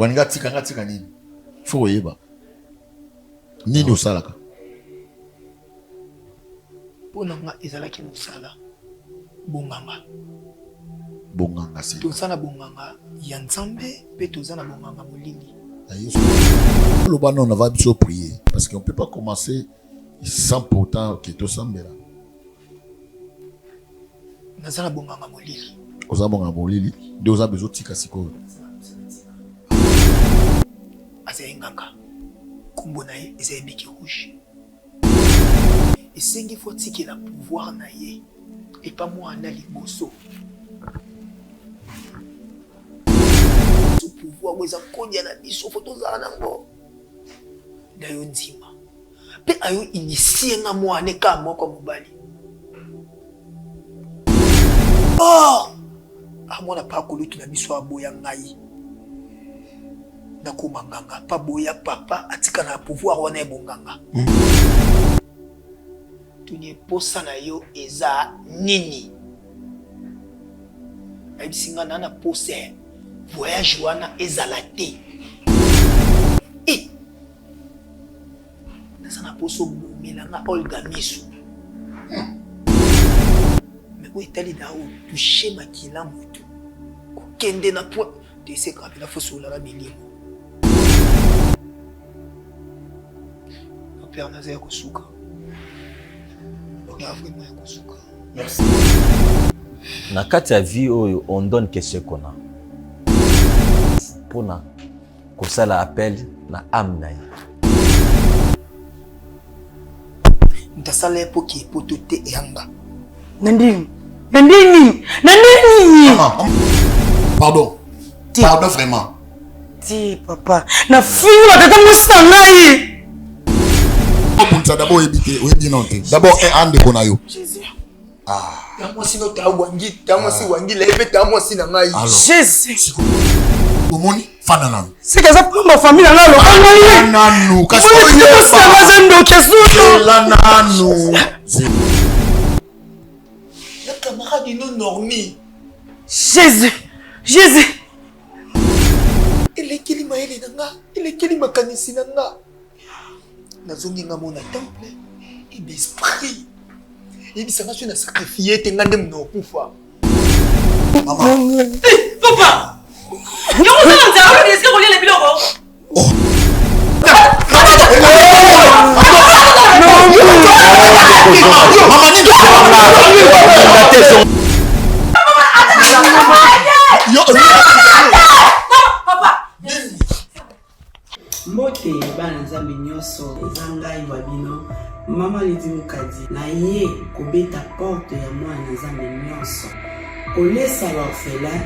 Wanga tika nini? Faut yeba. Nini osalaka? Ponanga ezalaki mosala. Bonganga. Bonganga si. Tozana bonganga ya Nzambe, pe tozana bonganga molili. Le ban on va bien prier parce qu'on peut pas commencer sans pourtant que tout semble là. Nazana bonganga molili. Oza bonganga molili, de oza besoin tika siko. Azenganga. Kombo na ye eza ebiki rouge. Esengi faut tiki la pouvoir na ye. Et pas moi na liboso. Pouvoir weza konya na biso photo za nango dayo nzima pe ayo initier nga mwana ka moko mobali amona pa kolutu na biso aboya ngai na komanganga pa boya papa atika na pouvoir wana ebonganga tuni posa na yo eza nini abisinga na pose voyage wana ezala te nasana poso bomelanga Olga Misu mais oyo etali na o touche makila motu kokende na point teseka mpela fosolaka milimo opere naza ya kosuka oka vraiment ya kosuka. Merci. Na kati ya vie oyo on donne que ce qu'on a. Pona kosala appel na âme na ye. Ntasala epoki poto te yanga. Nandini. Pardon. Pardon vraiment. Ti papa. Na fula tata musta ngai. Opunta d'abord ebité, oyebi nonte. D'abord ande kona yo. Jésus. Tamo sino ta wangi, tamo si wangi lebe tamo sina ngai. Jésus. Omoni fana nanu. C'est que ça prend ma famille là lo. Nanu kasi la nanu. La camarade non normi. Jésus. Il est qui ma ele nanga, il est qui ma kanisi nanga. Nazongi nga mona temple et d'esprit. Il s'en va sur la sacrifier tengandem no kufa. Maman. Papa. Yo on s'en est-ce que vous les biloko? Oh. Mbote bana nzambe nyonso eza ngai wa bino mama Lidi Mukadi na ye kobeta porte ya mwana nzambe nyonso kolesa baorphelin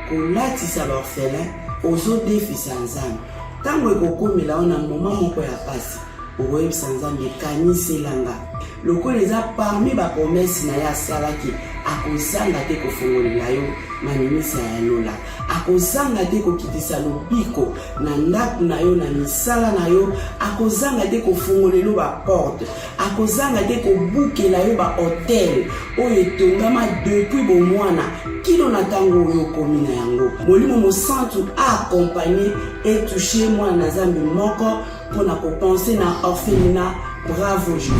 kolatisa baorphelin ozodefisa nzambe ntango ekokomela ona moma moko ya pasi okoyebisa nzambe kaniselanga lokola eza parmi bapromese na ye asalaki akozanga te kofongolela yo manimisa ya lola akozanga te kokitisa lobiko na ndako na yo na misala na yo akozanga te kofongolela baporte akozanga te kobukela yo bahotel oyo etongama depuis bomwana kilo na ntango oyo okomi na yango molimo mosantu aakompagne etouche mwana na nzambe moko mpona kopense na orphelinat. Bravo Jésus.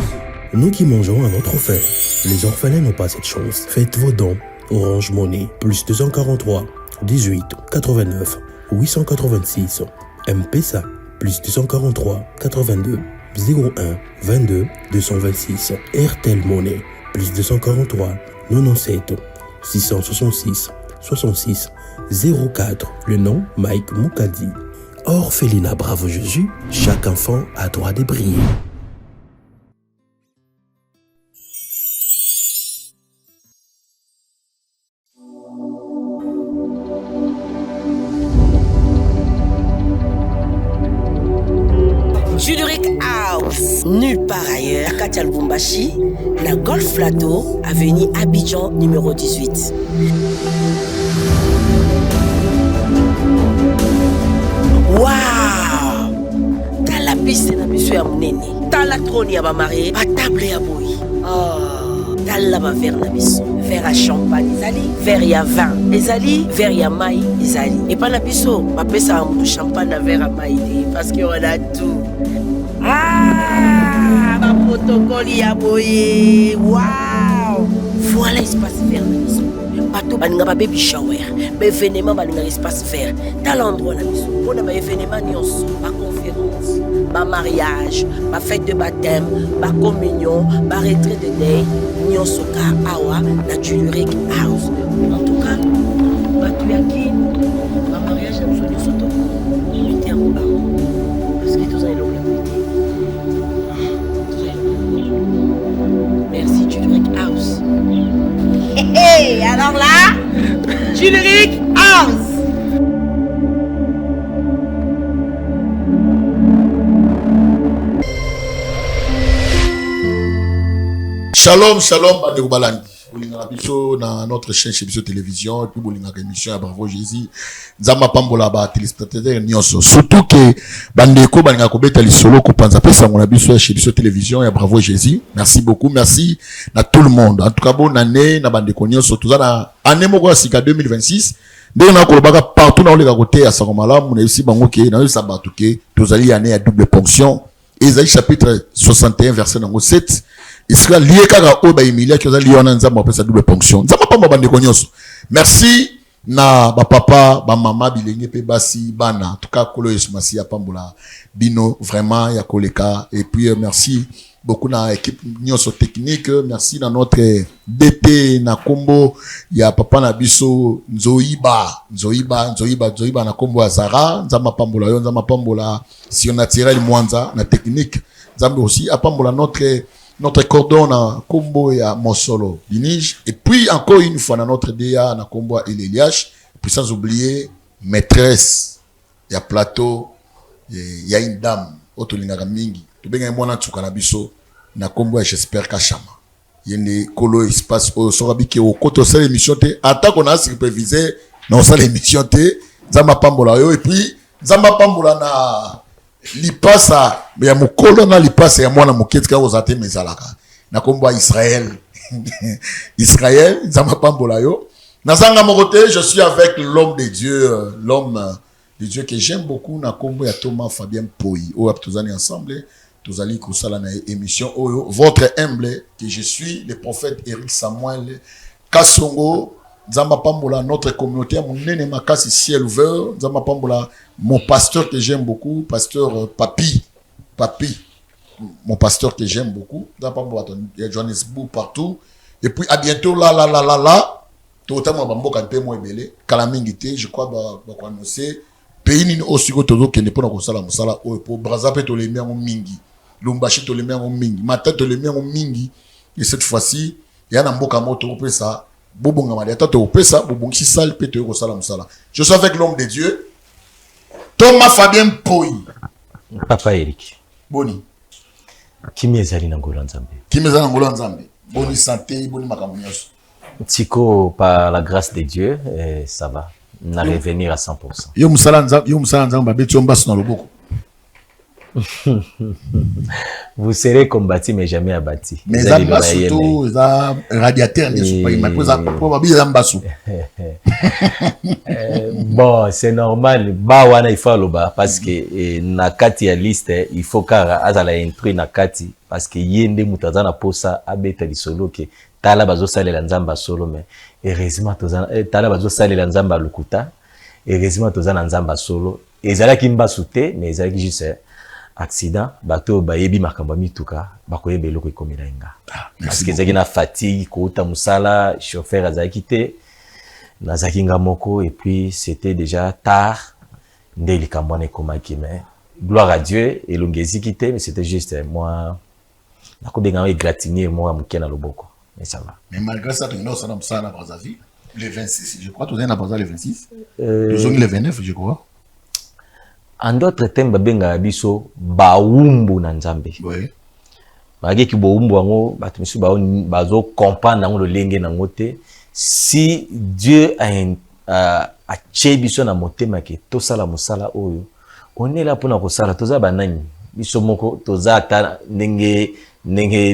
Nous qui mangeons à notre faim, les orphelins n'ont pas cette chance. Faites vos dons. Orange Money, plus 243 18 89 886. M-Pesa, plus 243 82 01 22 226. RTL Money, plus 243 97 666 66 04. Le nom Mike Mukadi. Orphelinat Bravo Jésus, chaque enfant a droit de briller. Juduric House, nulle part ailleurs, Katia Lubumbashi, la Golf Plateau, avenue Abidjan numéro 18. Waouh! T'as la piste na biso ya munene. T'as la trône ya ba marié, ba table ya boy. Oh, t'as la ba verre na biso. verre à champagne ezali, verre ya vin ezali, verre ya mai ezali. Et pas na biso, bapesa amutu champagne na verre à mai parce qu'on a tout. Ah, ma protocole ya boye. Waouh! Voilà espace vert na biso. Bato balinga ba baby shower, ba événement balinga espace vert. Dans l'endroit na biso, on a ba événement nyonso, ba conférence, ba mariage, ba fête de baptême, ba communion, ba retrait de day, nyonso ka awa na Juluric House. En tout cas, bato ya ki ba mariage na biso nyonso to mettez en bas. Parce que tous allez merci Juluric House. Hey, alors là, Juluric House. Shalom, shalom, Bandeko Balandi. Bolinga biso na notre chaîne chez Biso Télévision, puis bolinga émission à Bravo Jésus. Nzamba pambola ba téléspectateurs nyonso. Surtout que Bandeko balinga kobeta lisolo ko panza pesa ngona biso chez Biso Télévision et Bravo Jésus. Merci beaucoup, merci na tout le monde. En tout cas bonne année na Bandeko nyonso. Tout ça na année moko sika 2026. Ndenge na kolobaka partout na oleka côté à Sakomala, mon ici bango ke na sabatu ke tozali année à double ponction. Ésaïe chapitre 61 verset 7. Il sera lié kaka o ba Emilia qui ozali yona nzamba opesa double ponction. Nzamba pa Bandeko nyonso. Merci na ba papa, ba mama bilenge pe basi bana. En tout cas kolo esmasi ya pambola bino vraiment ya koleka et puis merci beaucoup na équipe nyonso technique, merci na notre DT na kombo ya papa na biso Nzoiba na kombo ya Zara, nzamba pambola yo nzamba pambola si on a tiré le Mwanza na technique. Nzamba aussi apambola notre cordon na kombo ya Mosolo Binige et puis encore une fois na notre DA na kombo ya Eliash, puis sans oublier maîtresse ya plateau ya une dame otolinga mingi to benga mwana tsuka na biso na kombo ya j'espère kachama yende kolo espace o sorabi ke o koto sala émission te atako na superviser na sala émission te nzamba pambola yo et puis nzamba pambola na lipasa ya mukolo na lipasa ya mwana muketi ka ozate mezalaka na kombo ya Israël nzamba pambola yo na zanga mokote. Je suis avec l'homme de Dieu que j'aime beaucoup na kombo ya Thomas Fabien Poi o tozani ensemble tozali kusala na émission oyo votre humble que je suis le prophète Eric Samuel Kasongo nzamba pambola notre communauté monene makasi ciel ouvert nzamba pambola mon pasteur que j'aime beaucoup pasteur Papi mon pasteur que j'aime beaucoup nzamba pambola Johannesburg partout et puis à bientôt là totalement bamboka pe mo ebele kala mingi te je crois ba ko annoncer pays nini osiko tozo kende pona ko sala musala o po Brazzaville to le miango mingi Lumbashi to le miango mingi Mata to le miango mingi et cette fois-ci ya na mboka moto ko pesa bobonga mali ata to pesa bobongisi sal pe to ko sala musala. Je suis avec l'homme de Dieu Thomas Fabien Poi. Papa Eric boni kimi ezali na ngolo nzambe boni santé boni makambo nyonso Tiko, par la grâce de Dieu, ça va. On a revenir à 100%. Yo musala nzamba beto mbas na loboko. Vous serez combattu mais jamais abattu. Mais ça surtout ça radiateur ne sont pas mais pour ça pour bien mbasu. Bon, c'est normal. Ba wana il faut loba parce que na kati ya liste il faut kara azala intrus na kati parce que yende mutazana posa abeta lisolo ke tala bazo salela nzamba solo mais heureusement tozana tala bazo salela nzamba lukuta heureusement tozana nzamba solo ezala kimba souté mais ezala juste accident bato bayebi makambo mituka bakoyeba eloko ekomela inga parce que ezaki na fatigue kouta musala chauffeur azaki te nazaki nga moko et puis c'était déjà tard nde likambo na ekomaki mais gloire à Dieu elongezi kite mais c'était juste moi nakobenga égratigner moi muke na loboko. Mais ça va. Mais malgré ça, tu as ça dans Brazzaville, le 26, je crois, tu es dans Brazzaville le 26. Tu es le 29, je crois. En d'autres termes, babenga biso baumbu na nzambe. Oui. Bagé ki baumbu ango batimisu bazo comprendre ango le lenge na ngote. Si Dieu a biso na motema ke to sala musala oyo, on est là pour na ko sala toza banani. Biso moko toza ta nenge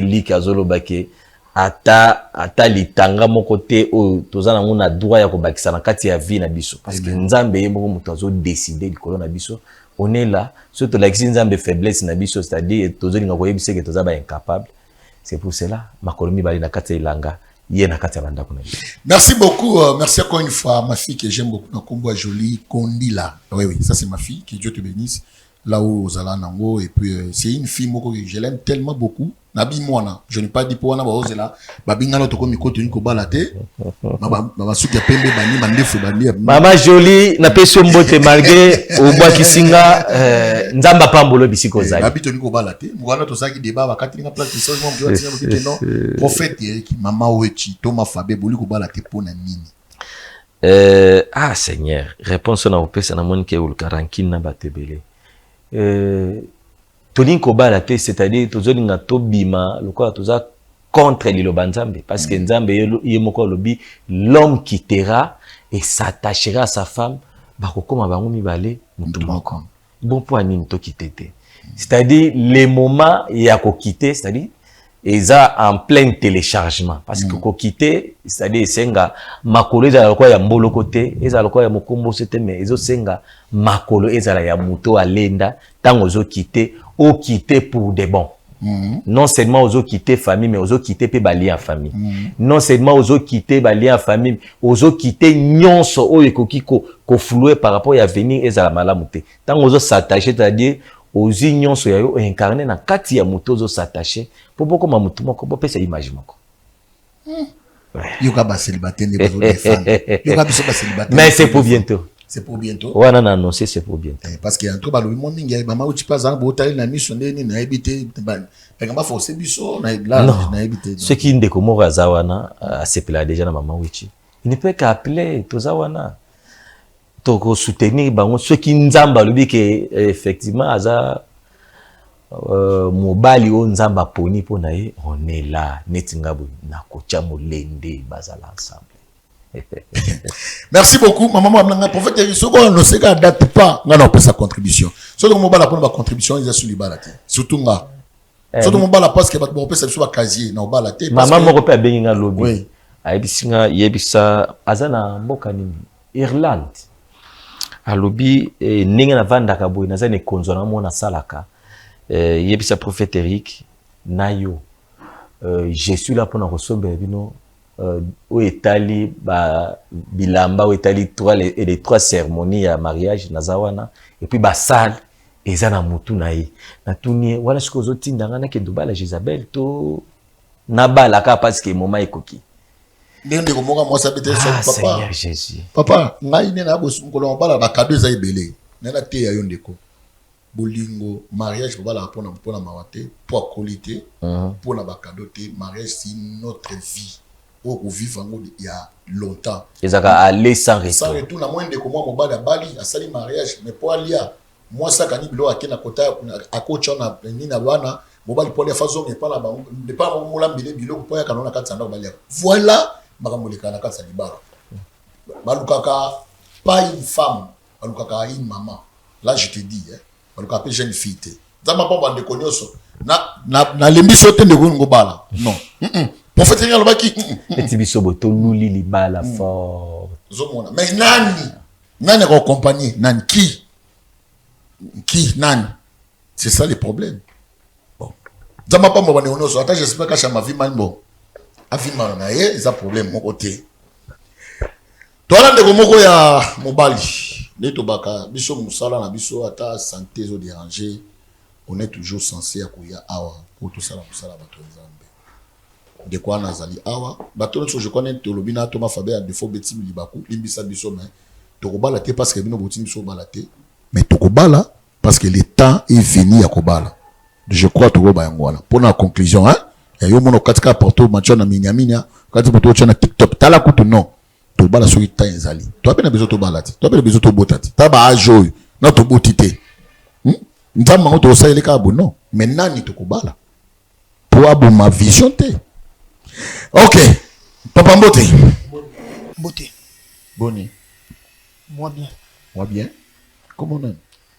lika zolo bake ata litanga moko te oyo toza nango na droit ya kobakisa na kati ya vie na biso parce que nzambe ye moko moto azodeside likolo na biso on est là surtout tolakisi nzambe faiblesse na biso c'est-à-dire tozolinga koyebisa ke toza incapable. C'est pour cela makolo mibali na kati ya ilanga ye na kati ya bandako na biso. Merci beaucoup, merci encore une fois ma fille que j'aime beaucoup na kombo jolie Kondila. Oui, ça c'est ma fille, que Dieu te bénisse là où Zala Nango et puis c'est une fille moko que je l'aime tellement beaucoup. Nabi mwana, je n'ai pas dit pour wana ba ozela ba bingana to ko mikoto ni ko balate. Mama suki ya pembe bani mandefu bani. Mama jolie na peso mbote malgré au bois kisinga nzamba pambolo bisiko zali. Babi to ni ko balate. Mwana to saki débat ba katinga place de so mo mjo tina bokite non. Prophète Eric mama wechi Thomas Fabe boli ko balate pona nini. Ah Seigneur, réponse na opesa na moni ke ulkarankina batebele. Tolinko balate, c'est-à-dire tozolinga tobima lokola toza contre liloba nzambe parce que nzambe yemoko lobi l'homme quittera et s'attachera à sa femme bakokoma bango mibale mutu moko. Bon pour nini to quitter, c'est-à-dire les moments ya ko quitter, c'est-à-dire eza en plein téléchargement parce que ko quitter, c'est-à-dire senga makolo eza lokola ya mbolo côté eza lokola ya mokombo c'était mais ezo senga makolo eza la ya muto alenda tango zo quitter au quitter pour de bon. Non seulement aux quitter famille mais aux quitter pe bali en famille. Non seulement aux quitter bali en famille, aux quitter nyonso o ekoki ko flouer par rapport à venir et à la malamute. Tant aux s'attacher, c'est-à-dire aux nyonso ya yo incarner na kati ya moto zo s'attacher pour beaucoup ma mutu moko po pesa image moko. Yoka ba célibataire ne pas défendre. Yoka biso ba célibataire. Mais c'est pour bientôt. C'est pour bientôt. Ouais, non, annoncé, c'est pour bientôt. Parce qu'il y a un truc, bah, le monde, il y a maman où tu passes, botaille, la mission, na habité, bah, forcé biso, na habité. Ce qui ne décommore à Zawana, à Sepela déjà na maman Wichi. Il ne peut qu'appeler Tozawana. Toko soutenir, bah, ceux qui nzamba, lui, que, effectivement, Aza, mobali o nzamba poni po na ye, on est là, netingabu, na kocha molende, bazala ensemble. Merci beaucoup, maman. Prophète Eric, ce qu'on ne sait pas date pas, on a fait sa contribution. Surtout mon bala pour ma contribution, ils ont sur les balatés. Surtout moi. Surtout mon bala parce que mon père c'est sur la casier, na balaté. Maman mon père benga lobby. Oui. Aibissinga yebisa azana mboka nini Irlande. A lobby ninga na vanda kaboy na zane konzo na mona salaka. Yebisa prophète Eric nayo. Je suis là pour nous recevoir bino. Où etali ba bilamba où etali les trois cérémonies à mariage nazawana et puis ba salle ezana mutu nae na tuni wala siko zoti ndanga ke dubala Jezabel to nabala ka parce que moment ekoki ndenge ko moka mwasa bete so papa Seigneur Jésus papa ngai ne na bosu mukolo bala ba cadeau za ibele na te ya yondeko bolingo mariage bala pona mawate pour qualité pour na ba cadeau te mariage c'est notre vie. Au vivre il y a longtemps. Ils ont aller sans retour. Sans retour, na moins de comment mon bal à Bali, à sali mariage, mais pour aller à moi ça quand il bloque à quel côté à coach on a ni na wana, mon bal pour les façons mais pas là bas, de pas mon moulin billet bilo pour y a quand on a 400 balles. Voilà, magamolika na 400 balles. Balukaka pas une femme, balukaka une maman. Là je te dis, balukaka jeune fille. Zama pas bande konyoso. Na lembiso te ndeko ngobala. Non. Prophète Eric alobaki etibiso boto luli libala fort. Zomona. Mais nani ko accompagner nani qui nani? C'est ça le problème. Bon. Zama pas mo bane onoso ata j'espère que ma vie man bon. Avi man na ye, ça problème mon côté. Toi ndeko moko ya mobali. Neto baka biso musala na biso ata santé zo déranger. On est toujours censé akuya awa pour tout ça la musala bato nzambe. De quoi nazali awa bato je connais tolobina Thomas Faber à défaut beti libaku limbisa biso mais tokobala te parce que bino botini biso balate mais tokobala parce que le temps est venu à kobala. Je crois tokoba yango wana pour la conclusion hein et yo mono katika porto macho na minyaminya kati boto chana TikTok tala kutu non tokobala so ita ezali to apena bezo to balate to apena bezo to botati taba ajo na to botite nzamba ngoto osaile ka bo non mais nani tokobala pour abo ma vision te. Ok. Papa Mbote. Mbote. Boni. Moi bien. Moi bien. Comment on a?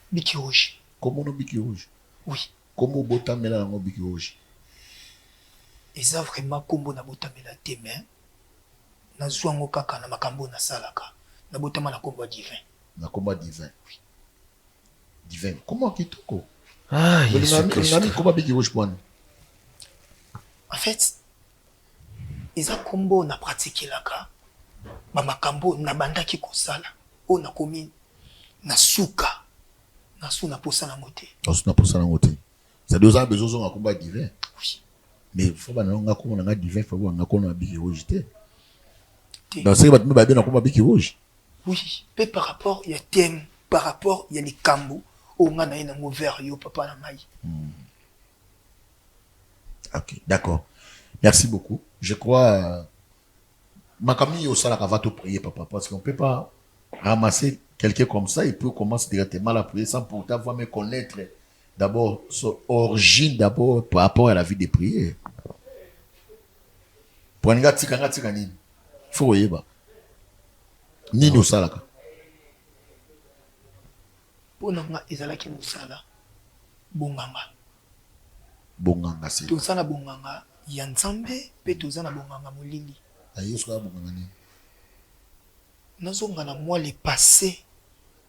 Biki rouge. Comment on a biki rouge? Oui. Comment Bota mela na biki rouge? eza vraiment kombo na botamela te mais nazwa ngo kaka na makambo na salaka na botama na kombo divin. Na kombo divin. Oui. Divin. Comment kitoko? Ah, Yesu Christ. Comment biki rouge point? En fait, eza kombo na pratique laka ba makambo na bandaki kosala o na komi na suka na su na posa na moté. Na posa na moté. Ça deux ans besoin de combat divin. Oui. Mais il faut pas nga kombo na divin faut nga kombo na biki rouge te. Dans ce que ba bien na kombo biki rouge. Oui, mais par rapport il y a thème, par rapport il y a les kambo o nga na ina mo vert yo papa na mai. OK, d'accord. Merci beaucoup. Je crois ma camille au salaka va te prier papa parce qu'on peut pas ramasser quelqu'un comme ça il peut commencer directement à prier sans pourtant avoir me connaître d'abord son origine d'abord par rapport à la vie de prière. Pour nga tika nini. Faut yeba. Nini au salaka. Pour nga ezalaki musala bonganga. Bonganga c'est. Tozana bonganga ya nzambe pe tozana bonganga molili. Ayesu ka bonganga nini. Nazonga na moi le passé.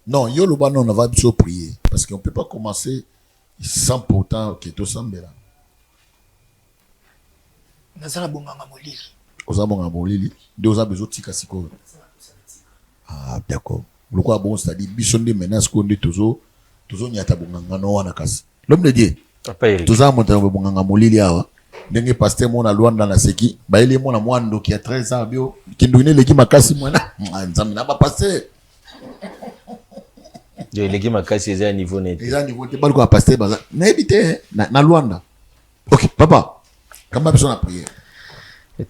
Non, yo le non on va biso prier parce qu'on peut pas commencer sans pourtant que tout semble là. Nazana bonganga molili. Oza bonganga molili, de oza bezo tika siko. Ah d'accord. Le quoi bon c'est-à-dire biso nde menace ko nde tozo nyata bonganga no wana kasi. L'homme de Dieu. Papa Eric. Toza monta bonganga molili awa. Ndenge pasteur mona Luanda na seki, ba ele mona mwando ki a 13 ans bio, kindouine leki makasi mwana. Nzambe na ba pasteur. Je leki makasi eza niveau net. Eza niveau te baliko pasteur baza. Na ebite na Luanda. OK, papa. Kamba biso na prière.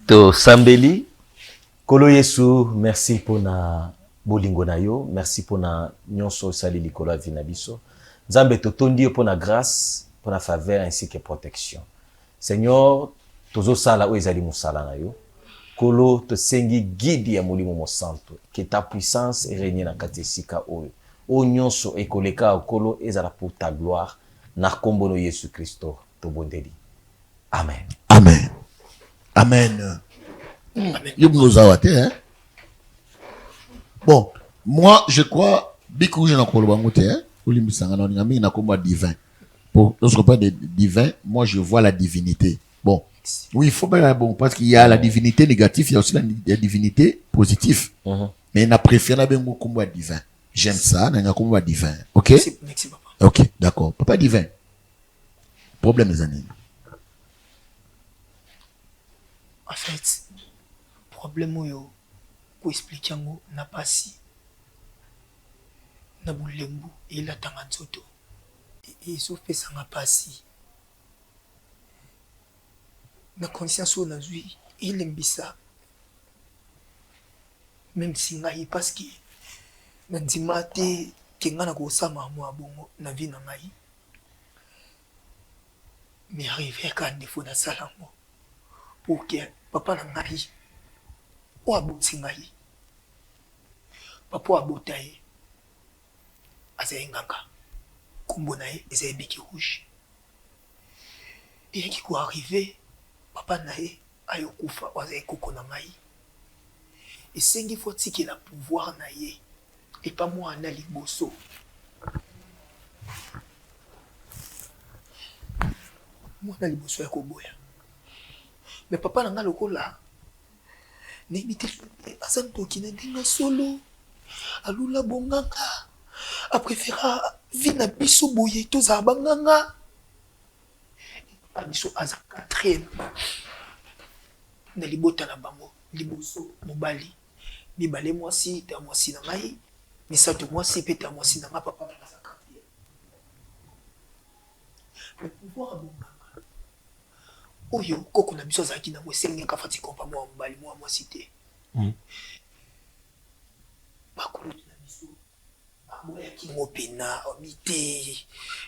To sambeli Kolo Yesu, merci pour na bolingo na yo, merci pour na nyonso sali likolo vina biso. Nzambe totondi pour na grâce, pour na faveur ainsi que protection. Seigneur, tozo sala o ezali musala na yo. Kolo to sengi guide ya molimo mo santo, que ta puissance règne na katesika oyo. O nyonso ekoleka kolo ezala pour ta gloire na kombo no Yesu Kristo to bondeli. Amen. Amen. Amen. Hein? Bon, moi je crois bikou je n'akolo bangote hein. Olimbisanga na ngami na komba divin. Pour lorsqu'on parle de divin, moi je vois la divinité. Bon, oui, il faut bien bon parce qu'il y a la divinité négative, il y a aussi la divinité positive. Mais na préféré bien komba divin. J'aime ça, na komba divin. OK? Merci papa. OK, d'accord. Papa divin. Problème les années. En fait, problème oyo ko expliquer ngo na pasi na bulembu ila tanga nzoto et so pesa nga pasi na conscience o nazui ile mbisa même si ngai parce que na ndimate kenga na ko sama mo bongo na vie na ngai mais arrivé quand il faut na salamo pour que papa na ngai o aboti ngai papa abota ye azaye nganga kombo na ye ezaye biki rouge eyaki ko arrive papa na ye ayokufa azaye koko na ngai esengi fo tikela pouvoir na ye epa mwana liboso mwana liboso ya koboya. Mais papa n'a lokola n'imite aza ntoki na ndinga solo alula bonganga a préféra vina biso boye toza banganga biso aza 4e na libota na bango liboso mobali mibale mwasi ta mwasi na ngai misato mwasi pe ta mwasi na nga papa na aza 4e le pouvoir bonganga oyo koko na biso azalaki nango esengi kafati kompa mwa mobali mwa mwasi te bakulutu na biso aboyaki ngo pena obi te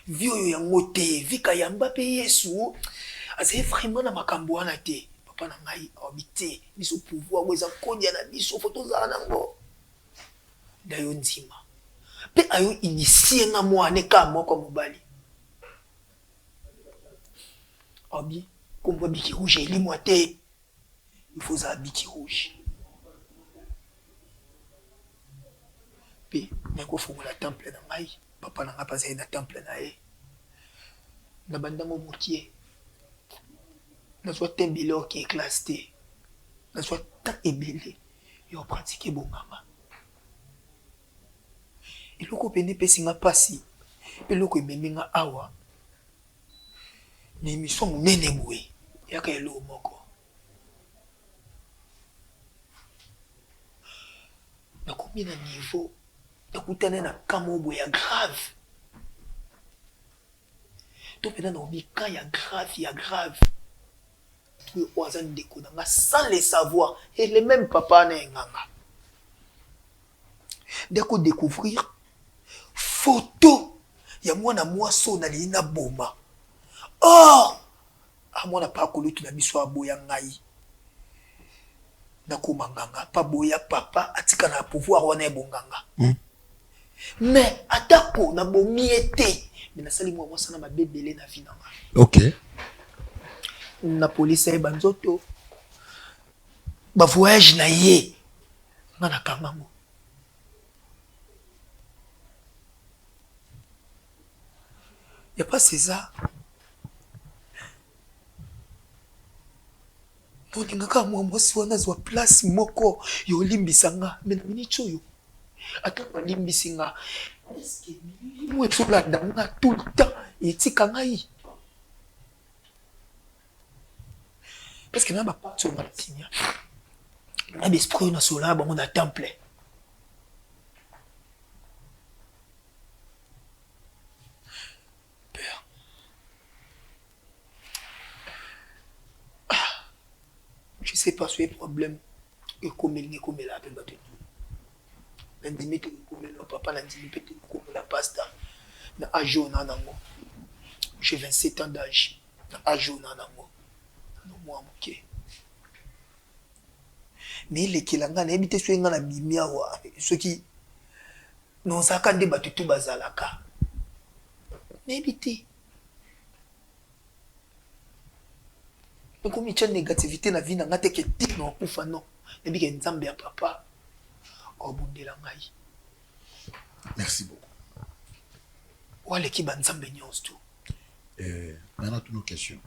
vi oyo yango te vika yamba mpe yesu azali vraiment na makambo wana te papa na ngai obi te biso pouvoir oyo eza kodia na biso fo tozala nango dayo ndima mpe ayo inisie nga mwana ka moko mobali obi Comme voit biki rouge, il est moité. Il faut ça biki rouge. Puis, mais qu'on faut la temple dans maï. Papa n'a pas essayé de temple naïe. Na bandango moutier. Na soit tembélé qui est classé. Na soit tant ébélé. Et on pratique bon maman. Et le coup pene pesinga pasi. Et le coup meminga awa. Mais mission nene boué. Yaka elo moko. Na combien de niveau écoutez na kamo boué grave. Tout maintenant on quand il y a grave. Tout oiseau décodanga sans les savoir et les mêmes papa na nganga. Dès qu'on découvrir photo ya mwana mwaso na lina boma. Oh! A mwana pa kolutu na biso aboya ngai. Na komanganga pa boya papa atika na pouvoir wana ebonganga. Mais atako na bomiete. Mais na sali mwa mwasa na mabebele na vie na nga. OK. Na police e banzoto. Ba voyage na ye. Nga na kangango. Y a pas César. Toninga ka mwa mwasi wana zwa place moko yo limbisanga mais na minute oyo. Ata pa limbisinga. Est-ce que moi tout là dans tout le temps et tika ngai. Parce que na ba pas sur matinya. Na l'esprit na sola ba on a temple. Je sais pas ce problème et comme il comme la peine battu. L'indemnité comme le papa l'indemnité comme la pasta. Na ajona nango. J'ai 27 ans d'âge. Na ajona nango. No moi moké. Mais les kilanga na ebité so nga na bimia wa ceux qui non ça quand débat tout bazalaka. Na ebité. Comme il y a une négativité dans la vie, il y a des types non kufa non. Et puis il y a une zambia papa. Oh bon de la ngai. Merci beaucoup. Ou l'équipe en zambia nyons tout. Maintenant toutes nos questions.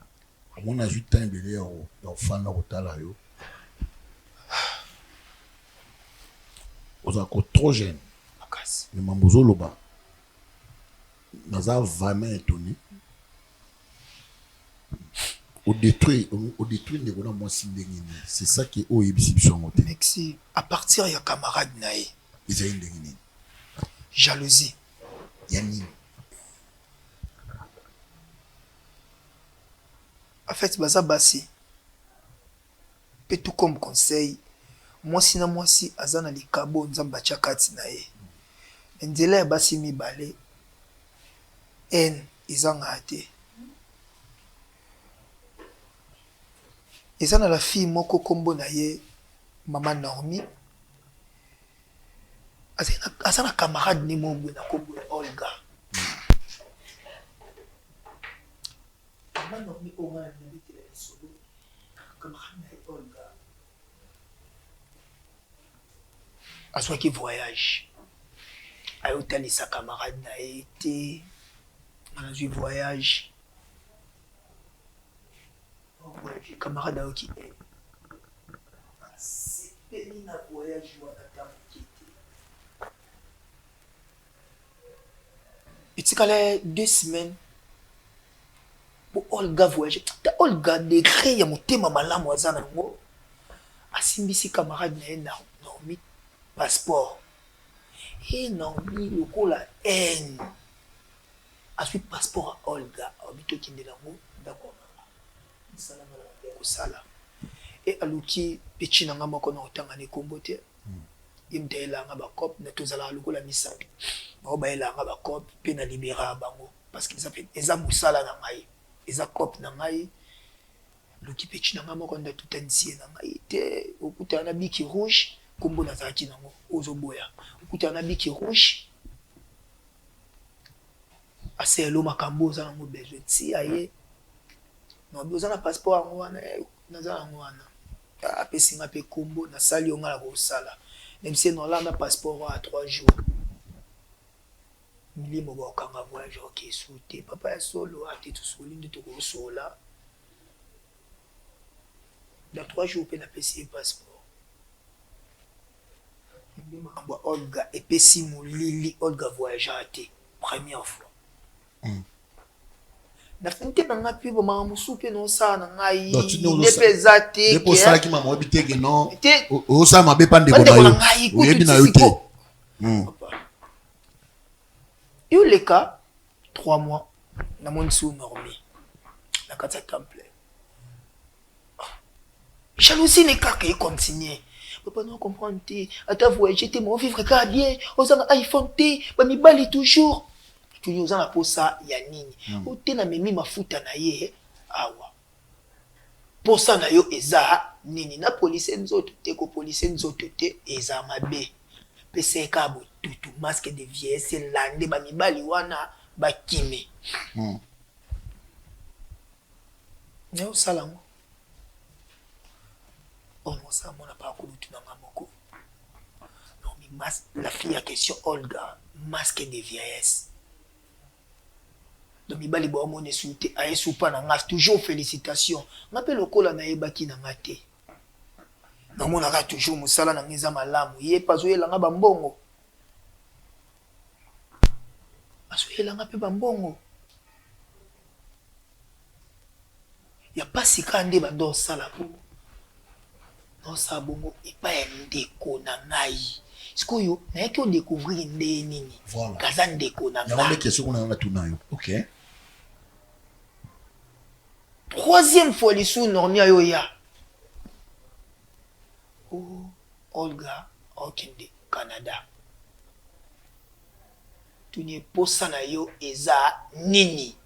À mon âge, temps belé au fan na hôtel yo. Vous êtes encore trop jeune. Mais mambozo loba. Nous avons vraiment étonné. Au détruit les moi c'est ça qui est au exhibition. Merci. À partir il y a camarade naï. Ils ont une jalousie. Yanni. En fait baza basi. Peut tout comme conseil. Moi si azana likabo nzamba chakati naï. Ndela basi mi balé. En izanga ate. Et ça dans la fille moko kombo na ye maman Normi. Asana camarade ni mongo na kombo Olga. Maman Normi Olga na bité la solo. Camarade na Olga. Aswa qui voyage. Ayo tali sa camarade na été. On a vu voyage. Camarade qui c'est péni na voyage ou à et tu as 2 semaines pour Olga voyager. Olga décret ya motema malamu azana ngo asimbisi camarade na Normi passeport et Normi lokola haine asui passeport à Olga habito kindela ngo d'accord. Et aluki petit nanga moko na otanga ne kombote imdela nga ba cop na tozala lokola misapi ba ba ela nga ba cop pe na libéra bango parce qu'ils appellent eza musala na ngai eza cop na ngai luki petit nanga moko nda tout ansie na ngai te okuta na biki rouge kombo na zaki nango ozoboya okuta na biki rouge aselo makambo za ngo besoin si aye non besoin na passeport yango wana naza yango wana apesinga mpe kombo nasali yo nga na kosala nemse nolanda passeport à 3 jours milimo bakokanga voyage okesu te papa ya solo ate tosoli nde tokosola dans 3 jours mpe napesi ye passeport nde makambo ya olga epesi molili olga voyage ate première fois nafuni te na nga mpe bomaka mosusu mpe nosala na ngai nde mpe eza te nde mpo osalaki mama oyebi teke non osala mabe mpa ndeko na yo oyebi na yo te yo leka 3 mois namoni si onormi na kati ya temple jalousie ne kaka econtinue papa no comprendre te ata voyage te mo vivre kaka bien ozanga iphone te bamibali toujours tuni oza na posa ya nini ote na memi mafuta na ye awa posa na yo eza nini na polise nzoto te ko polise nzoto te eza mabe pese ka botutu masque de vieillesse lande bamibali wana bakime ne osala ngo on ça mon pas kulutu na moko non mais la fille à question Olga masque de vieillesse donc mibali bo mone souté aye soupa na ngas toujours félicitations ngape lokola na yebaki na ngate na mona ka toujours musala na ngeza malamu ye pazo yela nga bambongo aso yela nga pe bambongo ya pasi kande ba do sala po non ça bongo et pas ndeko na ngai sikoyo na yaki o découvrir nde nini kaza ndeko na ngai ya question kuna nga tunayo OK troisième fois lisu normi ayo ya Olga okende Canada tuni posa na yo eza nini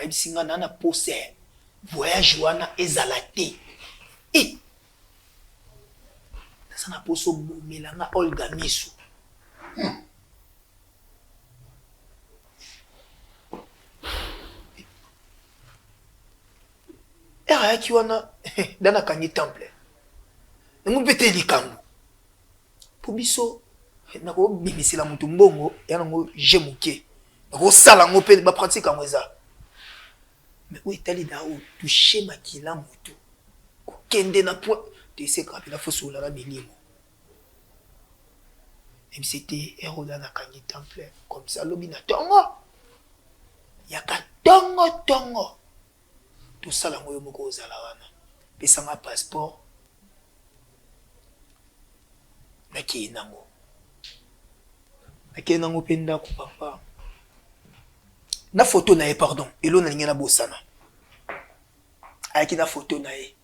abisinga na pose voyage wana ezala te nasa na poso bomelanga Olga miso ayaki wana dana kangi temple nango mpete likambo po biso nakobimisela motu mbongo ya nango je moke nakosala yango mpe bapratike yango eza mais oyo etali na oyo touche makila motu kokende na point toesekaka mpena fosolala milimo même c'était eroda na kangi temple comme ça lobi na tongo yaka tongo tosala yango yo moko ozala wana pesanga passeport nakei nango mpe ndako papa na photo na ye pardon elo nalingi na bosana ayaki na photo na ye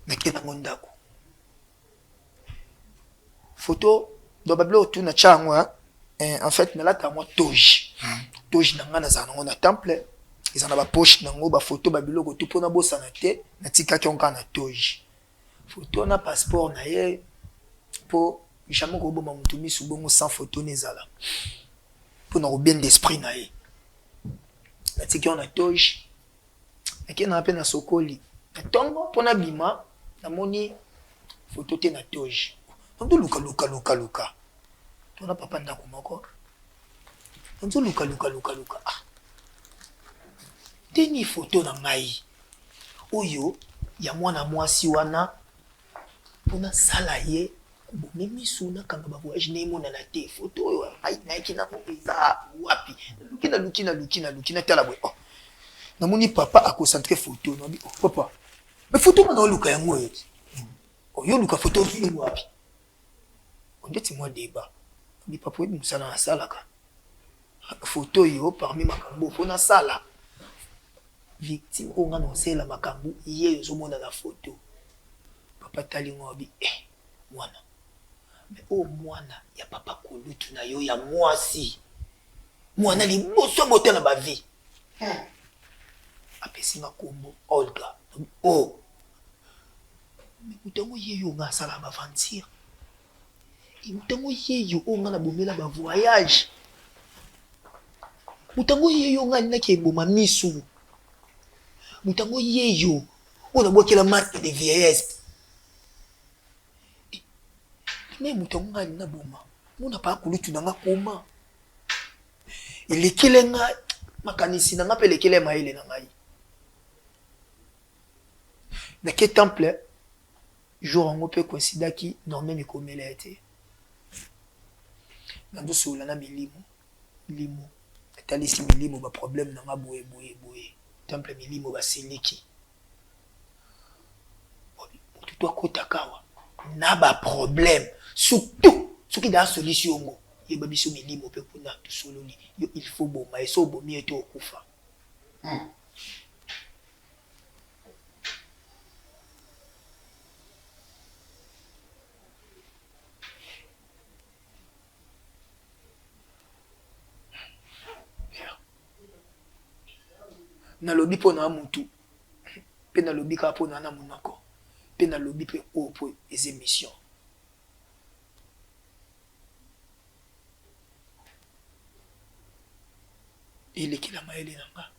nakei nango ndako photo do babilo otuna tyango en fait nalata yango toge na nga nazala nango na temple eza na bapoche nango bafoto babiloko tu mpona bosana te natikaki onka na toge photo na passeport na ye mpo jamais koboma motu misu bongo sans photo nezala mpona kobien d'esprit na ye natiki on na toge nakendaka mpe na sokoli na ntongo mpona bima namoni photo te na toge nzoluka tona papa ndako moko nzoluka teni photo na ngai oyo ya mwana mwasi wana mpona sala ye kobome misu nakanga bavoyage neemonana te photo oyo nayaki nango eza wapi naluki natala boye namoni papa akoncentre photo nabi papa me photo mana oluka yango oyo oyo oluka photo ozwingo wapi ondeti mwa deba abi papa oyebi mosala nasalaka photo oyo parmi makambo mpona sala victime oyo nga na osala makambo ye ozomona na photo papa tali ngo abi mwana me oyo mwana ya papa kolutu na yo ya mwasi mwana liboso ya botala bavie apesinga kombo Olga mutango yeyo nga asala baventure mutango yeyo oyo nga na bomela bavoyage Mutango yeyo nga nina ke boma misu. Mutango yeyo. On a boqué la masque de vieillesse. Mais mutango nga nina boma. Muna pa kulutu na nga koma. Elekele nga makanisi na nga pe lekele maile na ngai. Na ke temple jour on peut considérer qui normé mi komela été. Nando sola na milimo. Milimo. Talisi milimo ba problème na nga boye. Temple milimo ba seleki. Mutu to akotakawa. Na ba problème. Surtout ce qui da solution ngo. Yeba biso milimo pe kuna to sololi. Yo il faut boma et so bomi eto okufa. Na lobi po na mutu pe na lobi ka po na munako pe na lobi pe o po les émissions il est qui la maëlle nanga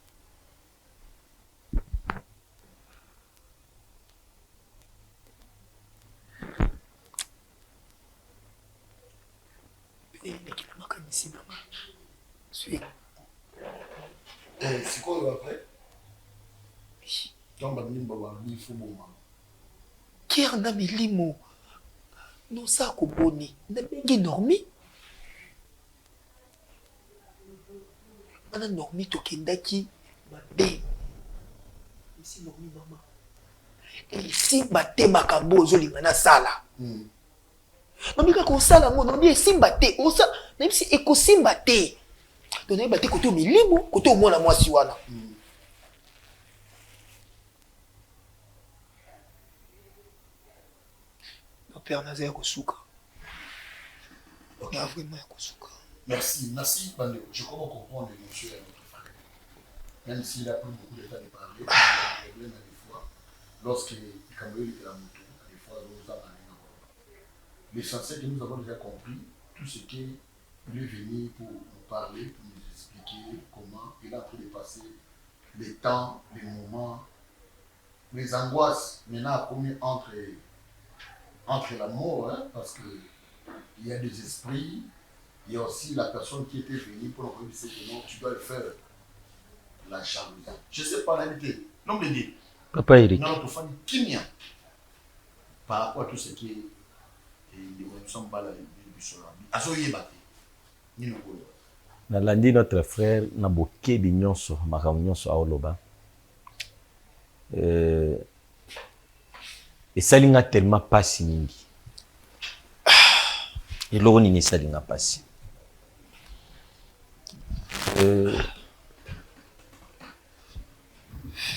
il est qui la makanisi nanga suis c'est quoi après donc il faut bon Kier na milimo non ça ko boni na bengi normi ana normi to kendaki mabe ici normi mama ici bate makambo ozolinga na sala mamika ko sala ngo normi ici bate osa même si ekosimba te donc bate koto milimo koto mona mwasi wana Père Nazaire Kosuka. Il y a vraiment Kosuka. Merci, Bandeko. Je crois comprendre l'émotion de notre frère. Même s'il a pris beaucoup de temps de parler, il y a des problèmes des fois. Lorsque le Cameroun était à moto, des fois, nous avons l'essentiel que nous avons déjà compris, tout ce qu'il est venu pour nous parler, pour nous expliquer comment il est en train de passer les temps, les moments, les angoisses. Maintenant, à combien entre la mort, hein, parce qu'il y a des esprits, il y a aussi la personne qui était venue pour nous dire que non, tu dois le faire, la jalousie. Je ne sais pas la vérité. Non, mais dis. Papa Eric. Non, notre famille, qui par rapport à tout ce qui est l'évolution de la vie. Nalandi notre frère Naboke Binyonso, Makamnyonso Aoloba. Et salinga tellement pasi mingi. Et l'eau ni salinga pasi.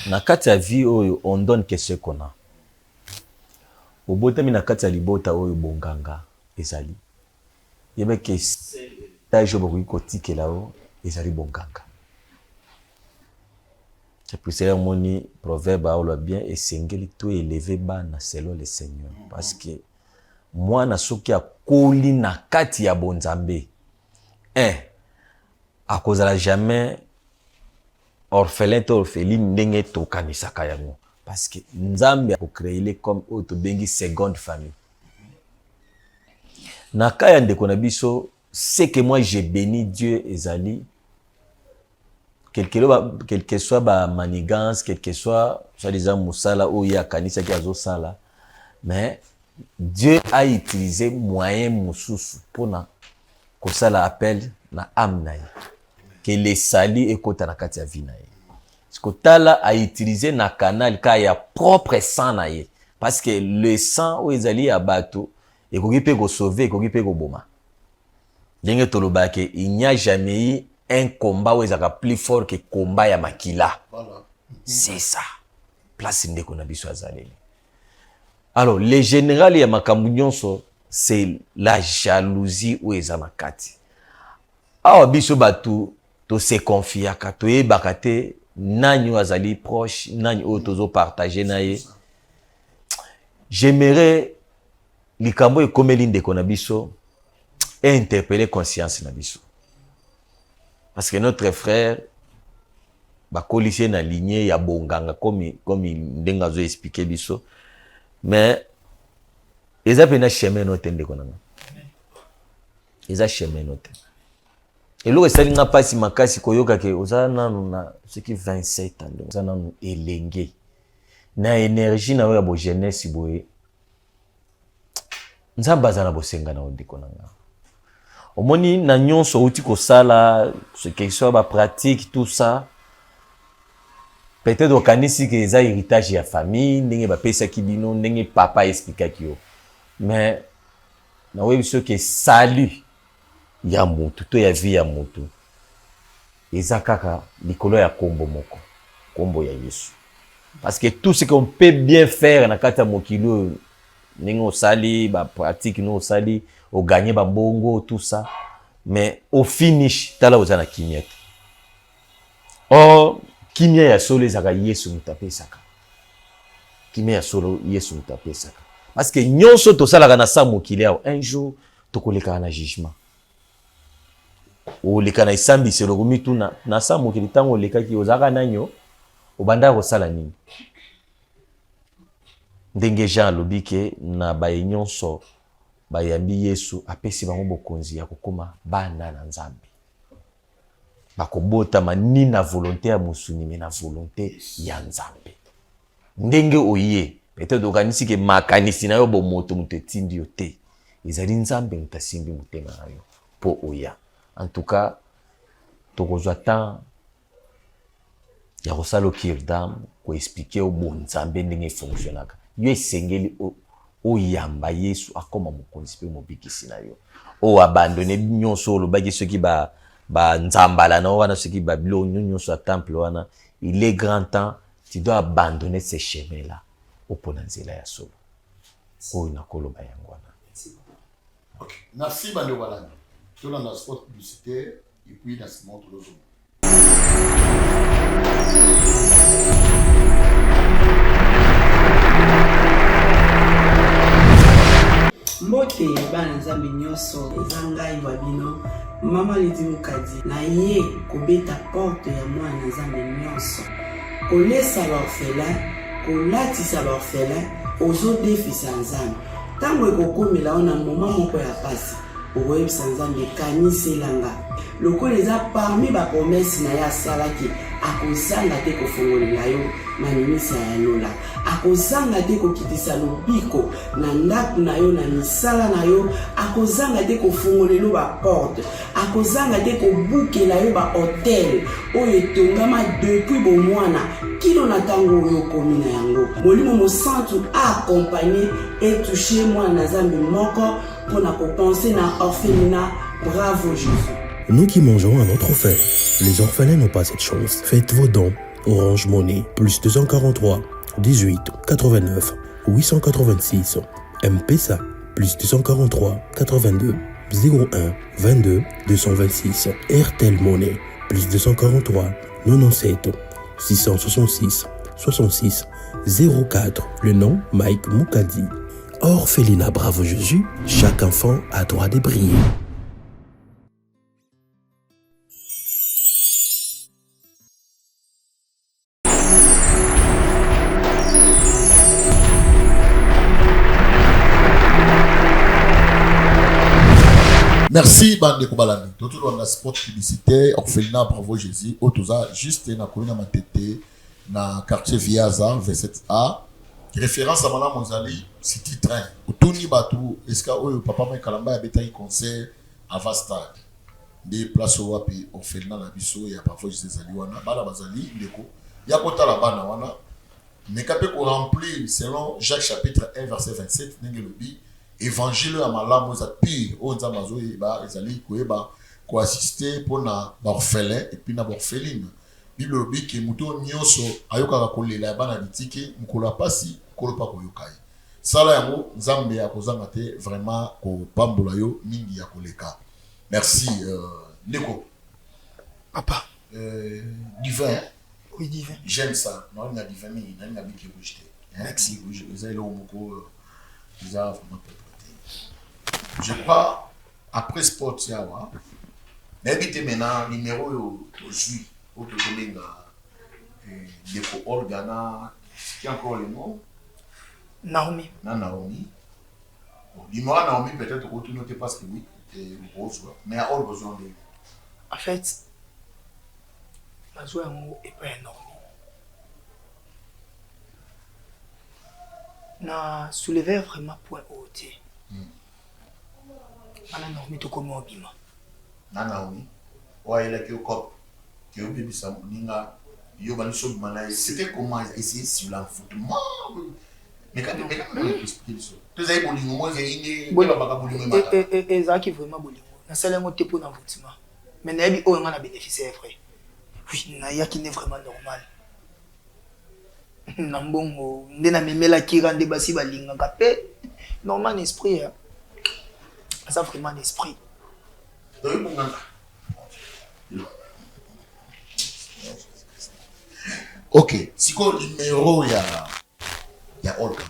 Na kati ya vie oyo on donne que ce qu'on a. Obotami na kati ya libota oyo bonganga ezali. Yebe ke tajo boku kotike lao ezali bonganga. C'est pour cela que proverbe a bien et sengeli tout élevé bana selon le Seigneur. Parce que moi na soki a koli na kati ya bonzambe. A cause la jamais orphelin to orpheline ndenge to kanisaka yango. Parce que nzambe a créé comme auto bengi seconde famille. Na kaya ndeko na biso, c'est que moi j'ai béni Dieu ezali. Quel que soit ma manigance, quel que soit, soi-disant, Moussala ou ya Kanisa qui a zo sala, mais Dieu a utilisé moyen moussous pour na kosala appel na âme naï, que les sali et kota na katia vie naï. Ce que tala a utilisé na canal ka ya propre sang naï, parce que le sang ou ezali à bateau et koki pe go sauver, koki pe go boma. Denge toloba ke il n'y a jamais eu un combat où ils ont plus fort que combat ya makila. Voilà. C'est ça. Place ndeko na biso azaleli. Alors, les généraux ya makambu nyonso, c'est la jalousie ou ezana kati. Awa biso batu to se confiaka to yebaka te nani azali proche, nani o tozo partager na ye. J'aimerais likambo ekomeli ndeko na biso et interpeller conscience na biso. parce que notre frère bakolisi na lignée ya bonganga comme ndenge azo expliquer biso mais eza pena chemin note ndeko nanga eza chemin note eloko esalinga mpasi makasi koyoka ke oza nanu na soki 27 ans oza nanu elenge na énergie na oyo ya bojeunesse boye nzambe aza na bosenga na ondeko nanga omoni na nyonso outi kosala ce question ba pratique tout ça peut-être okanisi ke eza héritage ya famille ndenge bapesaki bino ndenge papa explikaki yo mais na oyebi soki salut ya mutu to ya vie ya mutu eza kaka likolo ya kombo moko kombo ya Yesu parce que tout ce qu'on peut bien faire na kata mokilo ndenge osali ba pratique no osali o gagner ba bongo tout ça mais au finish tala ozana kimia oh kimia ya solo ezaka Yesu mutapesaka kimia ya solo Yesu mutapesaka parce que nyonso tosalaka na sa mokili awo un jour tokoleka na jugement oleka na isambisi eloko tuna na sa mokili ntango olekaki ozalaka nanyo obanda kosala nini ndenge Jean alobi ke na baye nyonso bayambi Yesu apesi bango bokonzi ya kokoma bana na Nzambe bakobotama ni na volonté ya mosuni me na volonté ya Nzambe ndenge oye peut-être okanisi ke makanisi na yo bomoto mutu etindi yo te ezali Nzambe mutasimbi mutema na yo po oya en tout cas tokozwa temps ya kosala kirdam ko expliquer au bon Nzambe ndenge fonctionnaka yo esengeli oyamba Yesu akoma mokonzi pe mobikisi na yo o abandonner nyonso olobaki soki ba nzambala na wana soki ba bilo nyonso ya temple wana il est grand temps tu dois abandonner ces chemins là opona nzela ya solo oyo nakoloba yango wana. Ok, merci bande walani tolanda sport publicitaire et puis na Simon Tolozo. mbote bana nzambe nyonso eza ngai wa bino mama Lidi Mukadi na ye kobeta porte ya mwana nzambe nyonso kolesa baorphelin kolatisa baorphelin ozodefisa nzambe ntango ekokomela ona moma moko ya pasi okoyebisa nzambe kaniselanga lokola eza parmi bapromese na ye asalaki akozanga te kofongolela yo manimisa ya lola akozanga te kokitisa lobiko na ndako na yo na misala na yo akozanga te kofongolela baporte akozanga te kobukela yo bahotel oyo etongama depuis bomwana kino na ntango oyo okomi na yango molimo mosantu aakompagne etouche mwana na Nzambe moko mpona kopense na orphelinat. Bravo Jésus. Nous qui mangeons à notre faim, les orphelins n'ont pas cette chance. Faites vos dons. Orange Money, plus 243 18 89 886. M-Pesa, plus 243 82 01 22 226. RTL Money, plus 243 97 666 66 04. Le nom Mike Mukadi. Orphelinat Bravo Jésus, chaque enfant a droit de briller. Merci bande Kobalani. Tout dans la sport publicitaire orphelinat Bravo Jésus autoza juste na commune Matete na quartier Viaza V7A référence à madame Mozali city train utuni batu eska oyo papa moi kalamba ya beta concert à Vastad des places wapi orphelinat na biso ya Bravo Jésus zaliwana bala bazali ndeko ya kota la bana wana mais capé ko remplir selon Jacques chapitre 1 verset 27 ndenge lobi évangile à malamu za pire onza mazo ba ezali koeba ko assister pona ba orphelin et puis na ba orpheline bible lobi ke muto nyonso ayoka kolela bana bitike mkola pasi kolopa koyokai sala yango nzambe ya kozanga te vraiment ko pambola yo mingi ya koleka. Merci Neko Papa divin. Oui divin, J'aime ça non il y a divin mais il y a biki rejeté. Merci vous avez le moko vous avez vraiment. Je crois, après sport, N'habitez maintenant numéro au jus, au Totobenga, Deco Olgana, qui a encore le nom? Naomi. Naomi. Dis-moi, Naomi, peut-être que tu notes parce que oui, rose, mais à Olga, En fait, ma joie est pas énorme. Na soulevé vraiment point haut. Ana Naomi to comme obima. Na Naomi. Ouais, il a que au cop. Que au bébé ça ninga yo bani so mana c'était comment essayer sur l'enfoutement. Mais quand même expliquer ça. Tu sais bolingo moi j'ai une baba bolingo mata. Et ça qui vraiment bolingo. Na sala mo tepo na envoûtement. Mais na bi o nga na bénéficier vrai. Oui, na ya qui n'est vraiment normal. Nambongo ndena memela kira nde basi balinga kapé normal esprit hein. Ça vraiment l'esprit. Ok, si quoi numéro ya Olga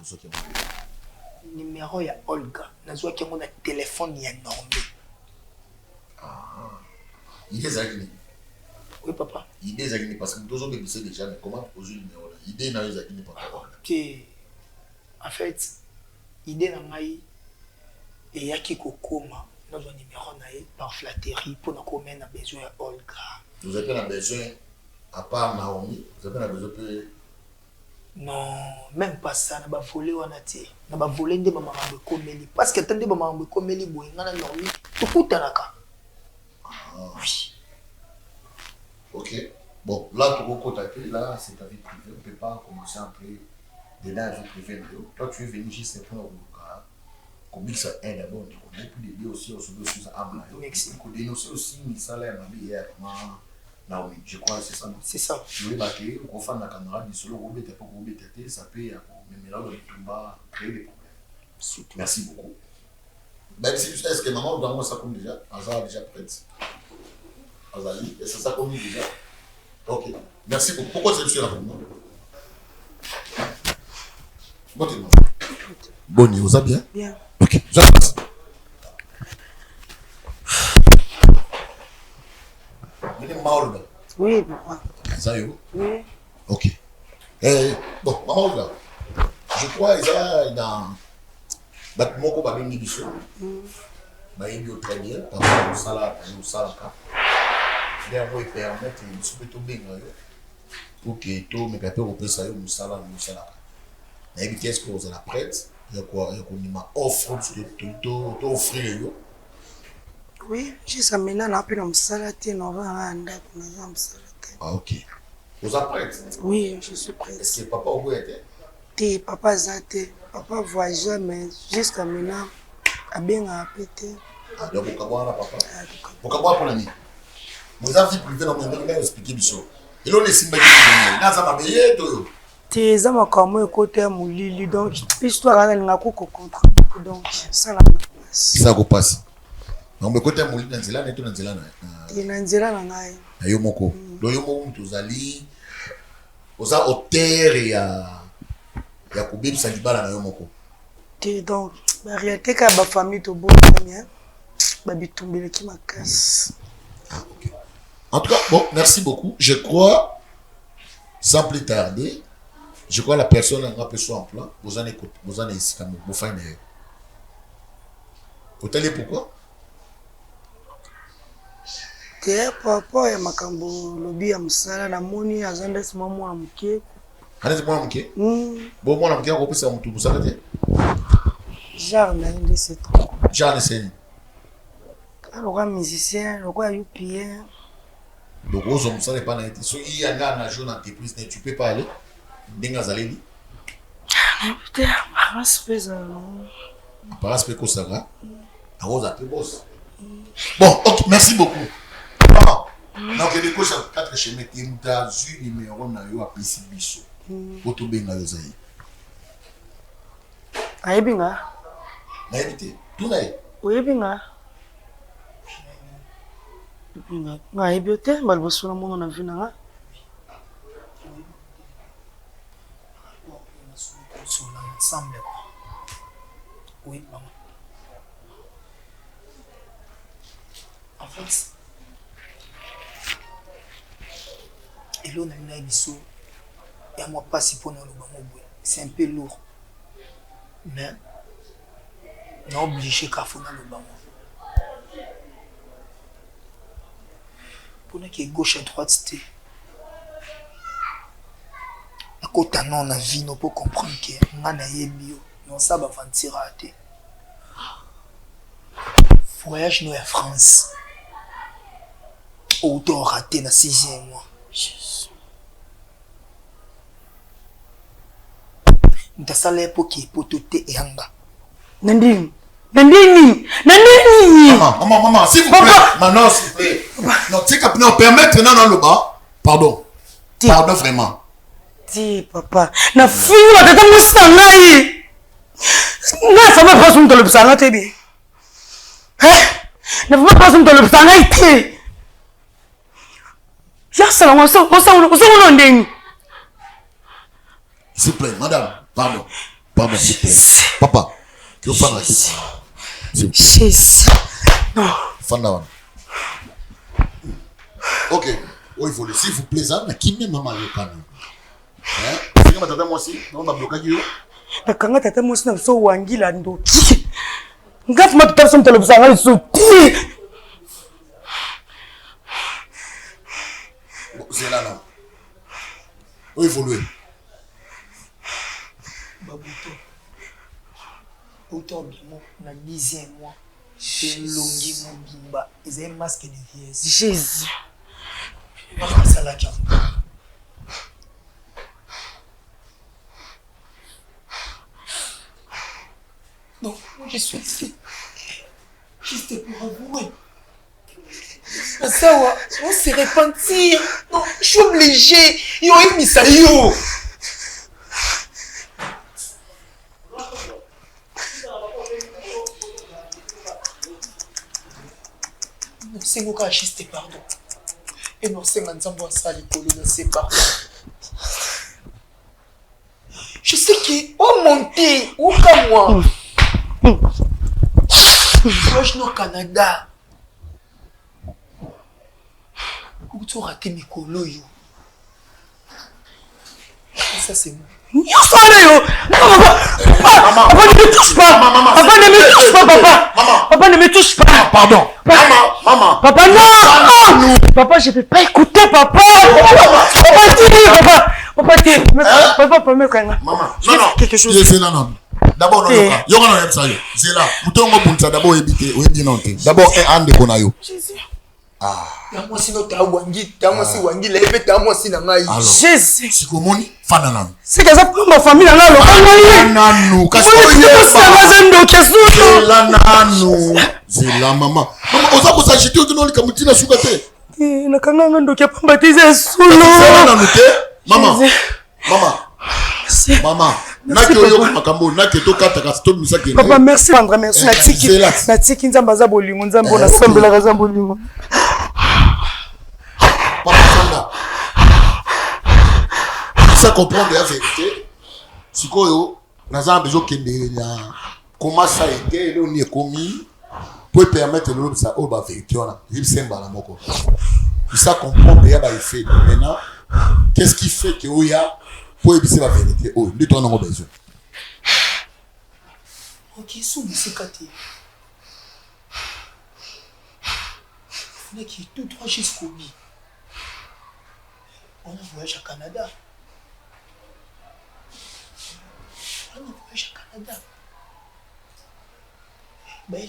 numéro ya Olga nazwa ki ngona téléphone ya normé. Il est agni. Oui papa. Il est agni parce que nous avons besoin déjà mais comment poser le numéro là. Idée na les agni papa. En fait, idée na ngai et yaki kokoma dans un numéro nae par flatterie pour nous commettre un besoin à Olga. Vous avez un besoin à part Naomi, vous avez un besoin de... Non, même pas ça, n'a pas volé ou anati, n'a pas volé de maman de comeli parce que attendez maman de comeli boy, n'a Naomi tout tanaka. Oui. Ok. Bon, là tu peux contacter, là c'est ta vie privée, on peut pas commencer un peu de la vie privée. Toi tu es venu juste pour nous. Comme ça est d'abord, on a pu aider aussi au sujet de Amla. Merci. On dénonce aussi une salaire hier. Naomi, je crois que c'est ça. C'est ça. Je vais baquer, on fait la caméra, du solo, on peut ça peut, mais là, on va créer des problèmes. Merci beaucoup. Même si tu sais, est-ce que maman, dans moi, ça compte déjà? Azar déjà prête. Azali, est-ce que ça compte déjà? Ok. Merci beaucoup. Pourquoi c'est le seul pour moi? Bonne, vous allez bien? Bien. Ok, ça passe. Oui, papa. Oui. Ok. Bon, maman, là. Je crois qu'il y a un bâtiment qui va venir ici. Il est très bien. Parce que nous sommes là. Il permet de se mettre bien. Pour que tout le monde puisse aller au salon. Qu'est-ce que vous êtes prête? Il y a quoi? Il y a une offre de offrir. Oui, jusqu'à maintenant, on a pu nous salater, on va Ah, ok. Vous êtes prête? Oui, je suis prête. Est-ce que papa vous était? Papa Zate, papa voyage, mais jusqu'à maintenant, a bien appété. Ah, donc vous pouvez voir papa. Vous pouvez voir pour l'année. Vous avez vu privé dans mon nom, expliquer du show. Et là, on est si bien que vous avez payé tout. Tes amis comme côté Moulili, donc l'histoire elle n'a qu'au contribuer, donc ça la passe. Ça go passe. Donc le côté Moulili dans Zélande et tout dans Zélande. Il y a Zélande na ngai. Ayo moko. Do yo mo mtuzali. Oza hauteur ya kubebisa libala na yo moko. Te donc la réalité ka ba famille to bon bien. Ba bitumbele ki makasi. Ah OK. En tout cas, bon, merci beaucoup. Je crois sans plus tarder. Je crois que la personne a un peu son emploi. Vous en écoutez, vous en ici comme vous faites une. Vous allez pourquoi? Te papa ya makambo lobi ya musala na moni azanda sima mwana muke. Kana mwana muke? Bon mwana muke ko pesa mutu musala te. Genre na indi c'est trop. Genre c'est. Alors un musicien, le quoi UPN. Donc aux hommes ça n'est pas n'être. So il y a un jeune entreprise, tu peux pas aller. Denga zaleli. Peut-être parents pesa non. Parents pe ko sanga. A rosa te boss. Bon, OK, merci beaucoup. Donc les coches 4 chez Metimta zu numéro na yo apesi biso. Oto benga yo zai. Ayebinga. Na éviter. Tout na. Oyebinga. Binga. Ngai biote balboso na mongo na vina nga. Ensemble. Oui, maman. En fait, Et là, on a une aïbiso. Et à moi, pas si pour nous, c'est un peu lourd. Mais, on est obligé qu'à faire le bas. Pour nous qui est gauche et droite, c'était. À côté, on a vie, on peut comprendre que on a bio. Non, ça va mentir à te. Voyage nous en France. Autant raté dans 6e mois. Ndasa l'époque pour tout et anga. Nandini. Maman, s'il vous plaît. Maman, s'il vous plaît. Non, tu sais qu'à nous permettre non le bas. Pardon. Pardon vraiment. Dis papa. Na fille la tata musanga yi. Na fama pas un tolo musanga te bi. Na fama pas un tolo musanga yi te. Ya sala on ndeng. S'il vous plaît, madame. Pardon, s'il vous plaît. Papa, tu veux faire la question? Jésus. Non. Fanda. Ok. Oui, il faut le s'il vous plaît, ça. Mais qui m'aime maman le canon? C'est comme tata moi aussi. Non, on va bloquer qui? Nakanga tata moi aussi na so wangila ndoki. Ngaf ma personne te le busanga so ti. C'est là non. Oui, il faut le. Babuto. Autant bien, on a 10e mois. C'est longi mon bimba. Ils ont un masque de vieillesse. Jésus. Ça la carte. Non, moi je suis ici. Juste pour avouer. Ça, on se repentir. Non, je suis obligé. Yo, il ça yo. Non, c'est moi qui ai juste pardon. Et non, c'est maintenant moi ça les colos, c'est pardon. Je sais que oh monter ou comme moi. Moi je suis au Canada. Où tu auras raté mes colos yo. Ça c'est moi. Yo yo. Papa ne me touche pas. Papa ne me touche pas, papa. Papa ne me touche pas. Pardon. Maman. Papa non. Papa je ne peux pas écouter papa. Papa dis. Papa me calme. Maman. Non. Quelque chose. C'est là non. D'abord non. Yo on a ça yo. C'est là. Mutongo bunta d'abord ebité. Oui bien non. D'abord un de kona yo. Jésus. Ah. Moi si notre wangi, moi si wangi la ébé moi si na ngai. Jésus. Si komoni fana nan. C'est que ça pour ma famille là lo. Nanu kasi zela mama. Mama oza ko s'agiter que non li kamutina suka te. Na kanga ndo kia pambatize solo. Nanu te. Mama. Naki oyo makambo naki to kata ka stop misaki. Papa merci André merci na tiki nzamba za bolingo nzambo na sambela ka za bolingo. Papa ça comprendre la vérité. Sikoyo naza besoin kende ya comment ça a été le ni commis pour permettre le ça au ba vérité on a il semble la moko. Ça comprendre ya ba effet maintenant qu'est-ce qui fait que oya pour ébiser la vérité oh de ton nom besoin. OK sous monsieur Kati. On est qui tout trois jusqu'au bout. On voyage à Canada. On voyage à Canada. Ben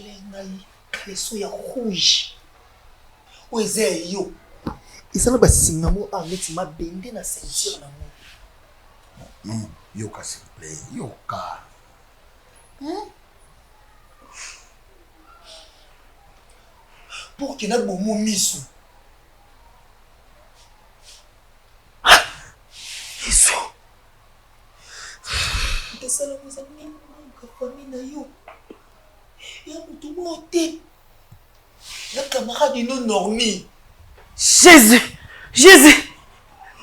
les soya rouge. Où est yo? Et ça n'a pas signé à mettre ma bende na ceinture na moi. Non, yoka s'il vous plaît, yoka. Pour qu'il y ait un bon miso. Miso. C'est ça la famille na yo. Il y a tout le monde. La camarade de nos Normie. Jésus.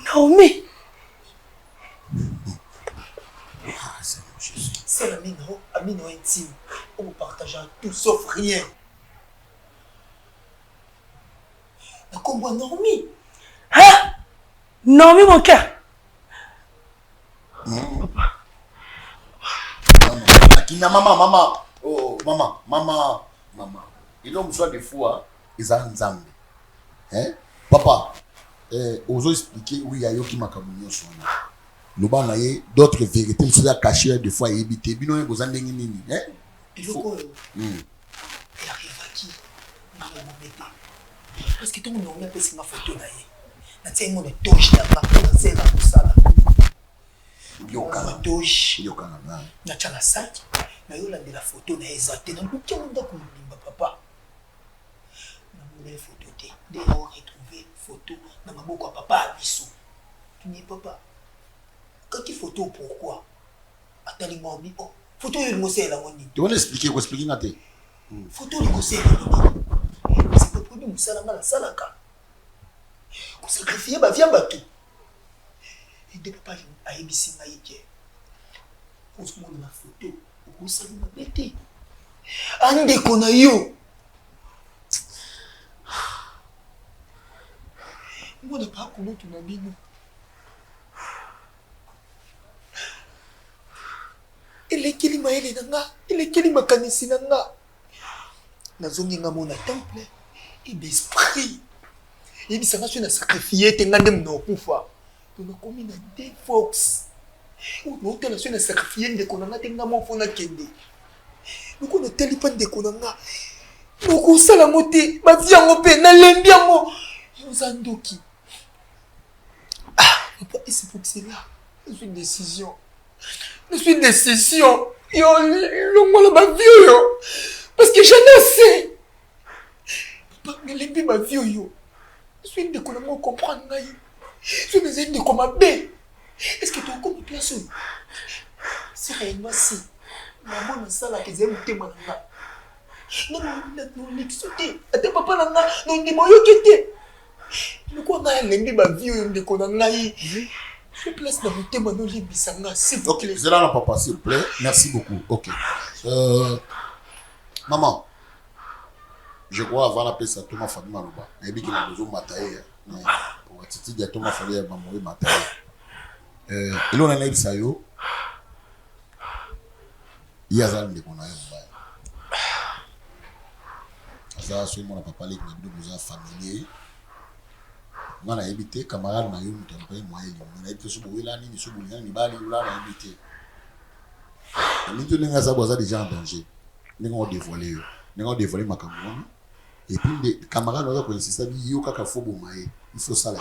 Naomi. C'est l'ami intime. On partage tout sauf rien. La combo Normie. Hein? Non, mais mon cœur. Akina maman. Oh, maman. Il a besoin de foi. Ils ont nzambe. Hein? Papa, oso expliquer où il y a yoki makamunyo son. Loba na ye d'autres vérités sont cachées des fois éviter. Bino besoin de nini, hein? Il faut il arrive à qui? Parce que tout le monde a fait ma photo là. Na tsaye mo touche na ba na zela kusala. Yokana na chala saki na yo la de la photo na ezate na luki onda ko limba papa. Na mo photo te de o retrouver photo na maboko ya papa abiso. Tu n'es papa. Quand il photo pourquoi? Attends moi bi oh photo yo ngo sela ngoni. Tu vas expliquer quoi expliquer ngate. Photo ngo sela ngoni. C'est pas pour nous sala ngala salaka. Ko sacrifier ba via bato. Et de papa a ebisi na yeke. On se montre la photo. On s'allume ma bête. Ande kona yo. Moi n'a pas connu ton ami nous. Elekeli maele nanga, elekeli makanisi nanga. Nazongi nga mona temple. Et d'esprit. Et bisa nga na sacrifier te ngande mno kufa. On a commis na des fox. On a tellement na sacrifier ndeko nanga te nga mo fona kende. Nous on a tellement ndeko nanga. Nous ko sala moté, ba vi yango pe na lembi yango. Yo zandoki. Ah, papa, et c'est pour que c'est là. C'est une décision. C'est une décision. Yo, l'ongo la ma vie yo. Parce que j'en ai assez. Papa, na lembi ma vie yo. Je suis ndeko nanga comprendre ngai. Je me dis de comment bé. Est-ce que tu as encore une place? Si réellement si. Maman na sala que j'aime te mananga. Non, l'exoté. Ate papa nanga, non ni moyo kete. Le quoi na lembi ba vie de konanga yi. Je place dans mon thème no libisanga s'il vous plaît. OK, c'est là non papa s'il vous plaît. Merci beaucoup. OK. Maman. Je crois avant la paix ça Thomas Fadima Loba. Et bien qu'il a besoin de matailler. Pour attitude de Thomas Fadima Mamouri matailler. Et l'on a eu ça yo. Il y a ça de qu'on a eu. Ça c'est mon papa les qui nous besoin familier. On a évité camarade na yo mutu pas moyen. On a été sur là ni sur boulin ni bali là on a évité. Ni tout n'enga ça boza déjà en danger. Ni on dévoiler yo. Ni on dévoiler makambo. Et puis les camarades ont commencé ça dit yo kaka fo bomaye. Il faut ça là.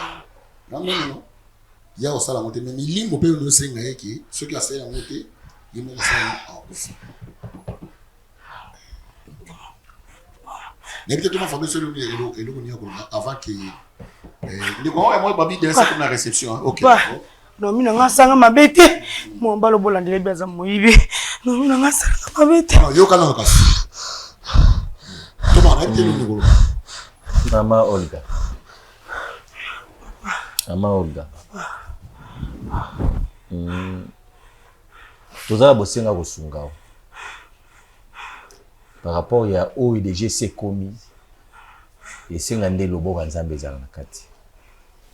Non. Il y a aussi la montée mais il peut nous senga yeki ceux qui a fait la montée ils me sont en aussi. N'importe comment famille sur le et le avant que les grands moi babi de ça comme la réception. OK. Non mina ngasanga mabete mo mbalo bolandele beza moyibi. Non mina ngasanga mabete. Non yo kana kasi. Comment arrêtez le niveau. Mama Olga. Tozala bosenga kosunga par rapport ya OIDG c'est commis et senga nde loboka nzambe ezala na kati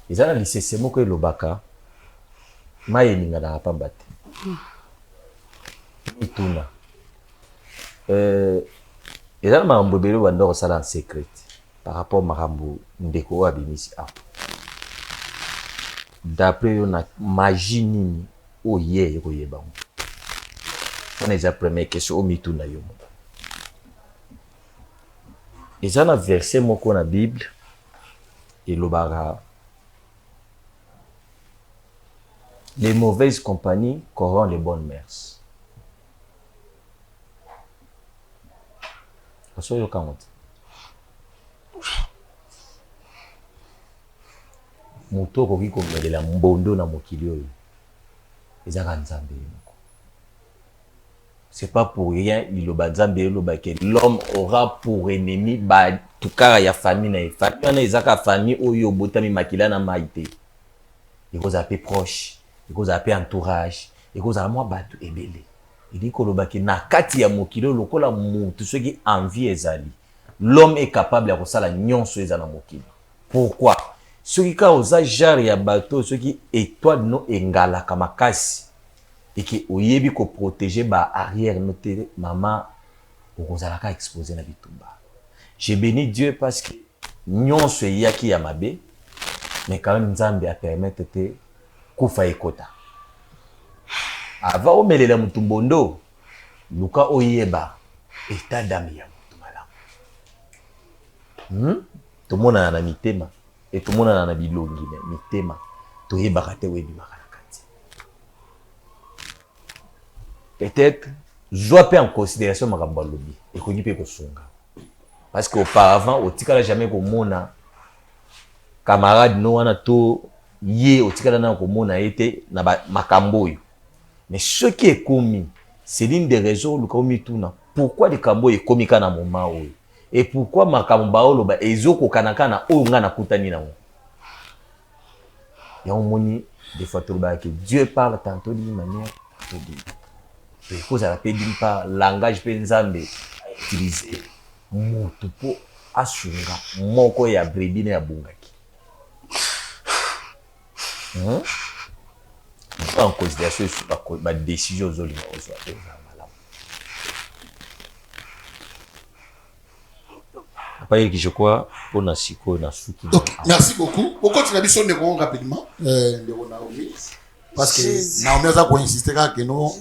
ezala lisese moko elobaka mayeninga na pamba te ituna ezala makambo ebele banda kosala en secret par rapport makambo ndeko oyo abimisi awa d'après yo na magie nini oye ekoyeba ngo wana eza première question omituna yo eza na verset moko na Bible elobaka les mauvaises compagnies corrompent les bonnes mœurs. Aso yo kangote moto koki komelela mbondo na mokili oyo ezaka nzambe moko. C'est pas pour rien iloba nzambe eloba que l'homme aura pour ennemi ba tukara ya famille na famille na ezaka famille oyo botami makila na maite ikoza pe proche ikoza pe entourage ikoza mwa batu ebele ili koloba ke na kati ya mokili lokola mutu soki envie ezali l'homme est capable ya kosala nyonso ezala mokili. Pourquoi? soki ka oza genre ya bato soki étoile no engalaka makasi et que oyebi ko protéger ba arrière noté maman okozalaka exposé na bitumba. J'ai béni Dieu parce que nyonso yaki ya mabe mais quand même Nzambe a permettre te kufa ekota. Ava omelela mutumbondo luka oyeba état d'âme ya mutumala. Tomonana na mitema et tomonana na bilongi na mitema toyebaka te webi makalakati. Peut-être zwa pe en considération makambo lobi ekoki pe kosunga parce que auparavant otikala jamais komona camarade no wana to ye otikala na komona ete na makambo yo. Mais ce qui est commis, c'est l'une des raisons où le pourquoi les kambo est commis kana moment et pourquoi makambo baolo ba ezoko kanaka na o nga na kutani na mo. Ya omoni des fois to ba que Dieu parle tantôt d'une manière to dit. Et cause à la paix d'une part langage pe nzambe utiliser moto po asunga moko ya brebine ya bungaki. En considération sur la décision aux olives. Après, je crois, pour la psycho, na souki. Merci beaucoup. Pourquoi tu n'as pas sonné rapidement parce que Naomi a insisté que nous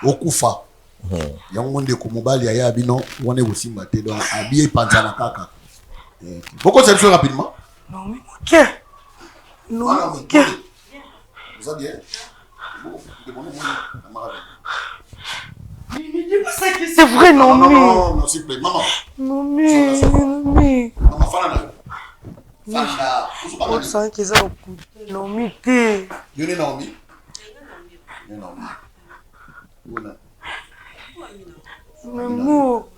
au Kufa. Il y a un monde comme Mobali aya bino on est aussi maté donc habillé panzana kaka. Pourquoi tu as fait rapidement? Non mais OK. Non OK. Vous allez bien? C'est vrai, non, mais. Non, s'il te plaît, maman. Non, mais. Maman, Fana. Fana. On sent qu'ils ont beaucoup. Non, mais t'es. You know Naomi? Mon amour.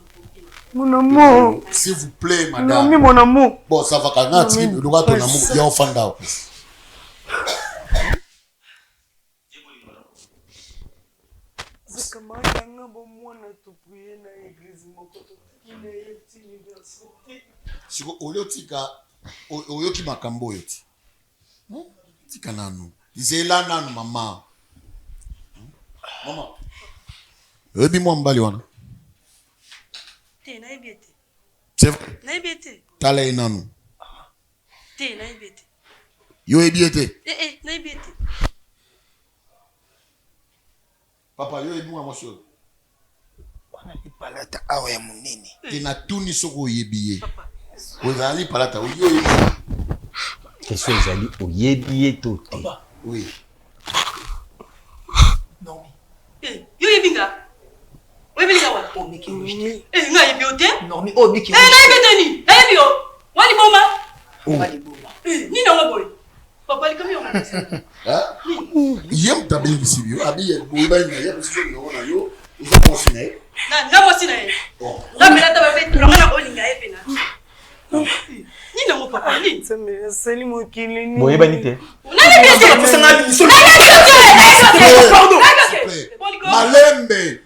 Mon amour. S'il vous plaît, madame. Non, mais mon amour. Bon, ça va quand même. Le droit de ton amour, il y a un Fanda. Siko oliotika oyoki makambo yoti. Tika nanu. Zela nanu mama. Mama. Ebi mo mbali wana. Te na ebete. C'est vrai. Na ebete. Tala nanu. Te na ebete. Yo ebiete. Na ebete. Papa yo ebi mo amoso. Palata awa ya munene. Tina tuni soko yebiye. Papa. Ozali palata oyo. Question ezali oyebiye to te. Papa. Oui. Non. Yo yebinga. Oyebinga wa. Oh miki. Nga yebi ote? Non mais oh miki. Na yebeteni. Na yebi o. Wani boma. Wali boma. Ni na boy. Papa likomi o. Yem tabeli bisibio abi boiba ina ya biso no na yo. Uzo konsina. Na mo sina e. Na mela ta ba be tulonga ko linga e pena. Ni na mo papa ni. C'est mon kilini. Boye banite. Na yebete. Pardon. Malembe.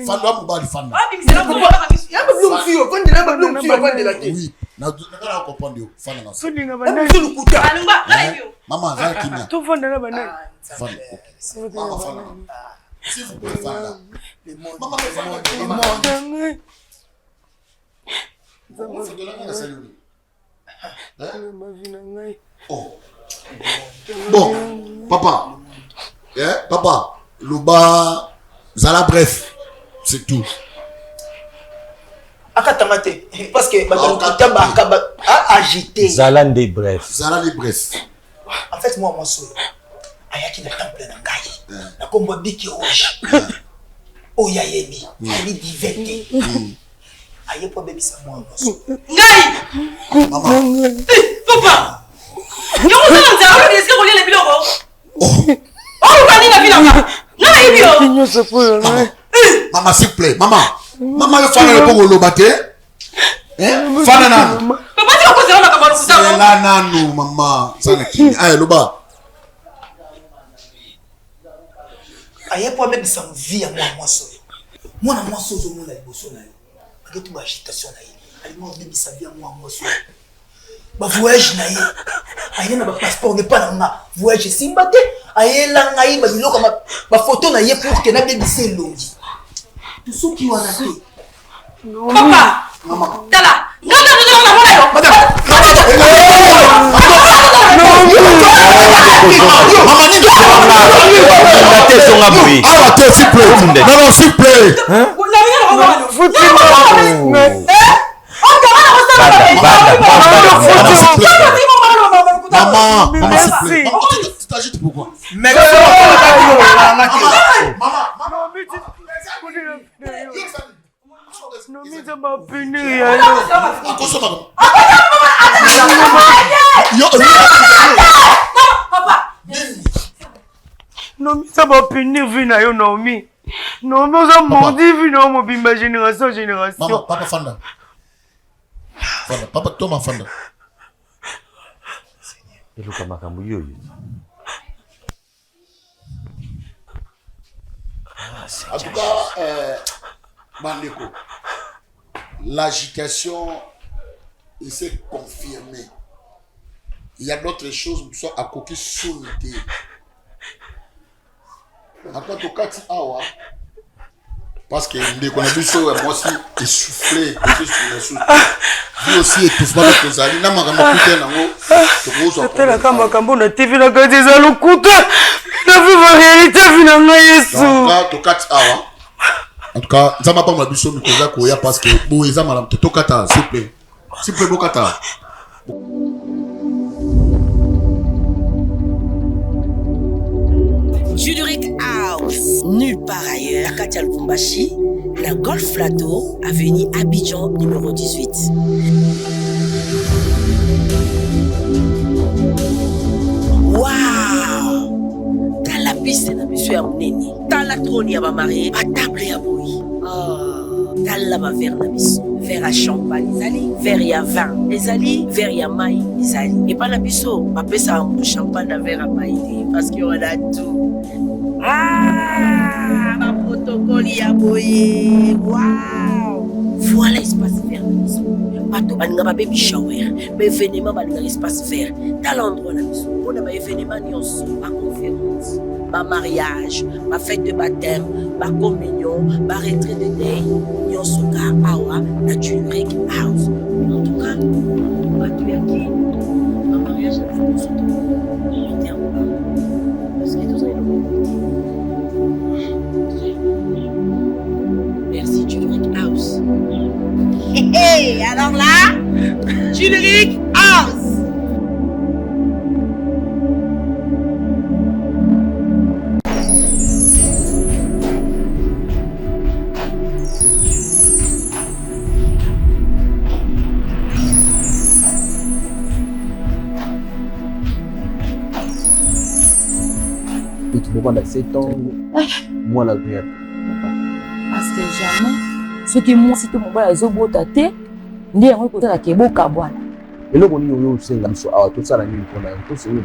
Fanda mobali fanda. Abi misela ko ba ka Ya ba blum fio, fande na ba blum fio fande la te. Oui. Na kana comprendre yo fanda na. Solinga Na banana. biso lukuta. Alunga, na yebi o. Mama za kimia. Tu fonda na banana. Fanda. Mama fanda. S'il vous plaît fanda. Le monde. Mama fanda. Le monde. On fait de la mine salut. Ma vie na ngai. Oh. Bon, papa. Papa, le bas, Zala bref, c'est tout. Akatamate parce que Batamba a agité. Zalande bref. Zala les bref. En fait moi solo. Ayaki na temple na ngai. Na kombo biki rouge. Oya yebi, ali divete. Aye po baby sa moi moso. Ngai. Maman. Papa. Yo ko nza o le eske ko le biloko. Oh, kani na bilanga. Na yebi o. Kinyo se po na. Maman s'il vous plaît, maman. Maman yo fana le pongo lo bate. Fana na. Papa ti ko zela na kamaru kusa. C'est là nanu maman. Sana kini. Aye lo ba. Aye po baby sa vie ya moi moso. Moi na moso zo mo na liboso na yo. Agetu ba agitation na ye. Ali mo baby sa vie ya moi moso. Ba voyage na ye. aye na ba passeport ne pas na voyage simba te aye la ngai ba biloko ba photo na ye pour que na bien bise longi tout ce qui wana te Papa maman tala ngata ndio na mwana yo Madame. S'il vous plaît. Maman, s'il vous plaît. Tu t'agites pourquoi? mais Nomi, ça va punir vina yo Nomi. Nomi, ça maudit vina mo bimba génération. Maman, papa Fanda. Fanda, papa Thomas Fanda. eluka makambo yoyo. En tout cas, Mandeko, l'agitation il s'est confirmée. Il y a d'autres choses qui sont à côté solité. En tout cas, awa parce que dès qu'on a vu ça, moi aussi essoufflé, lui aussi étouffement de tes na makambo kuté nango to tela kama kambo na TV na gadi za lokuta na viva réalité finanga Yesu. To kat awa. En tout cas, ça m'a pas mal biso mikoza koya parce que bo eza malam to kata s'il vous plaît. S'il vous plaît bokata. Juduric House, nulle part ailleurs, à Katia Lubumbashi, la Golf Plateau, avenue Abidjan numéro 18. Waouh! T'as la piste de monsieur Amouneni, t'as la trône à ma mariée, à table à bouillie. T'as la verre na biso, verre à champagne, les verre à vin, les verre à maï, les et pas la biso, ma pèse à un champagne à verre à maï, parce qu'on a tout. Ah, ma protocole y a boyé, waouh! Voilà l'espace vert na biso. Bato balinga ba baby shower, ba événement balinga l'espace vert. Dans l'endroit na biso, on a ba événement nyonso, ba conférence, ba mariage, ba fête de baptême, ba communion, ba retraite de day, nyonso ka awa na Juduric House. En tout cas, bato ya ki, ba mariage na biso to. Parce que tout ça merci Juduric House. Hey, alors là, Juduric House. Pendant 7 ans, moi la vie. Parce que jamais, ce qui moi, si tout le monde a zobo tate, ndi yango ko tala kebo kabwana. Et là, on y a eu aussi la mission à tout ça, la nuit, on a tous eu le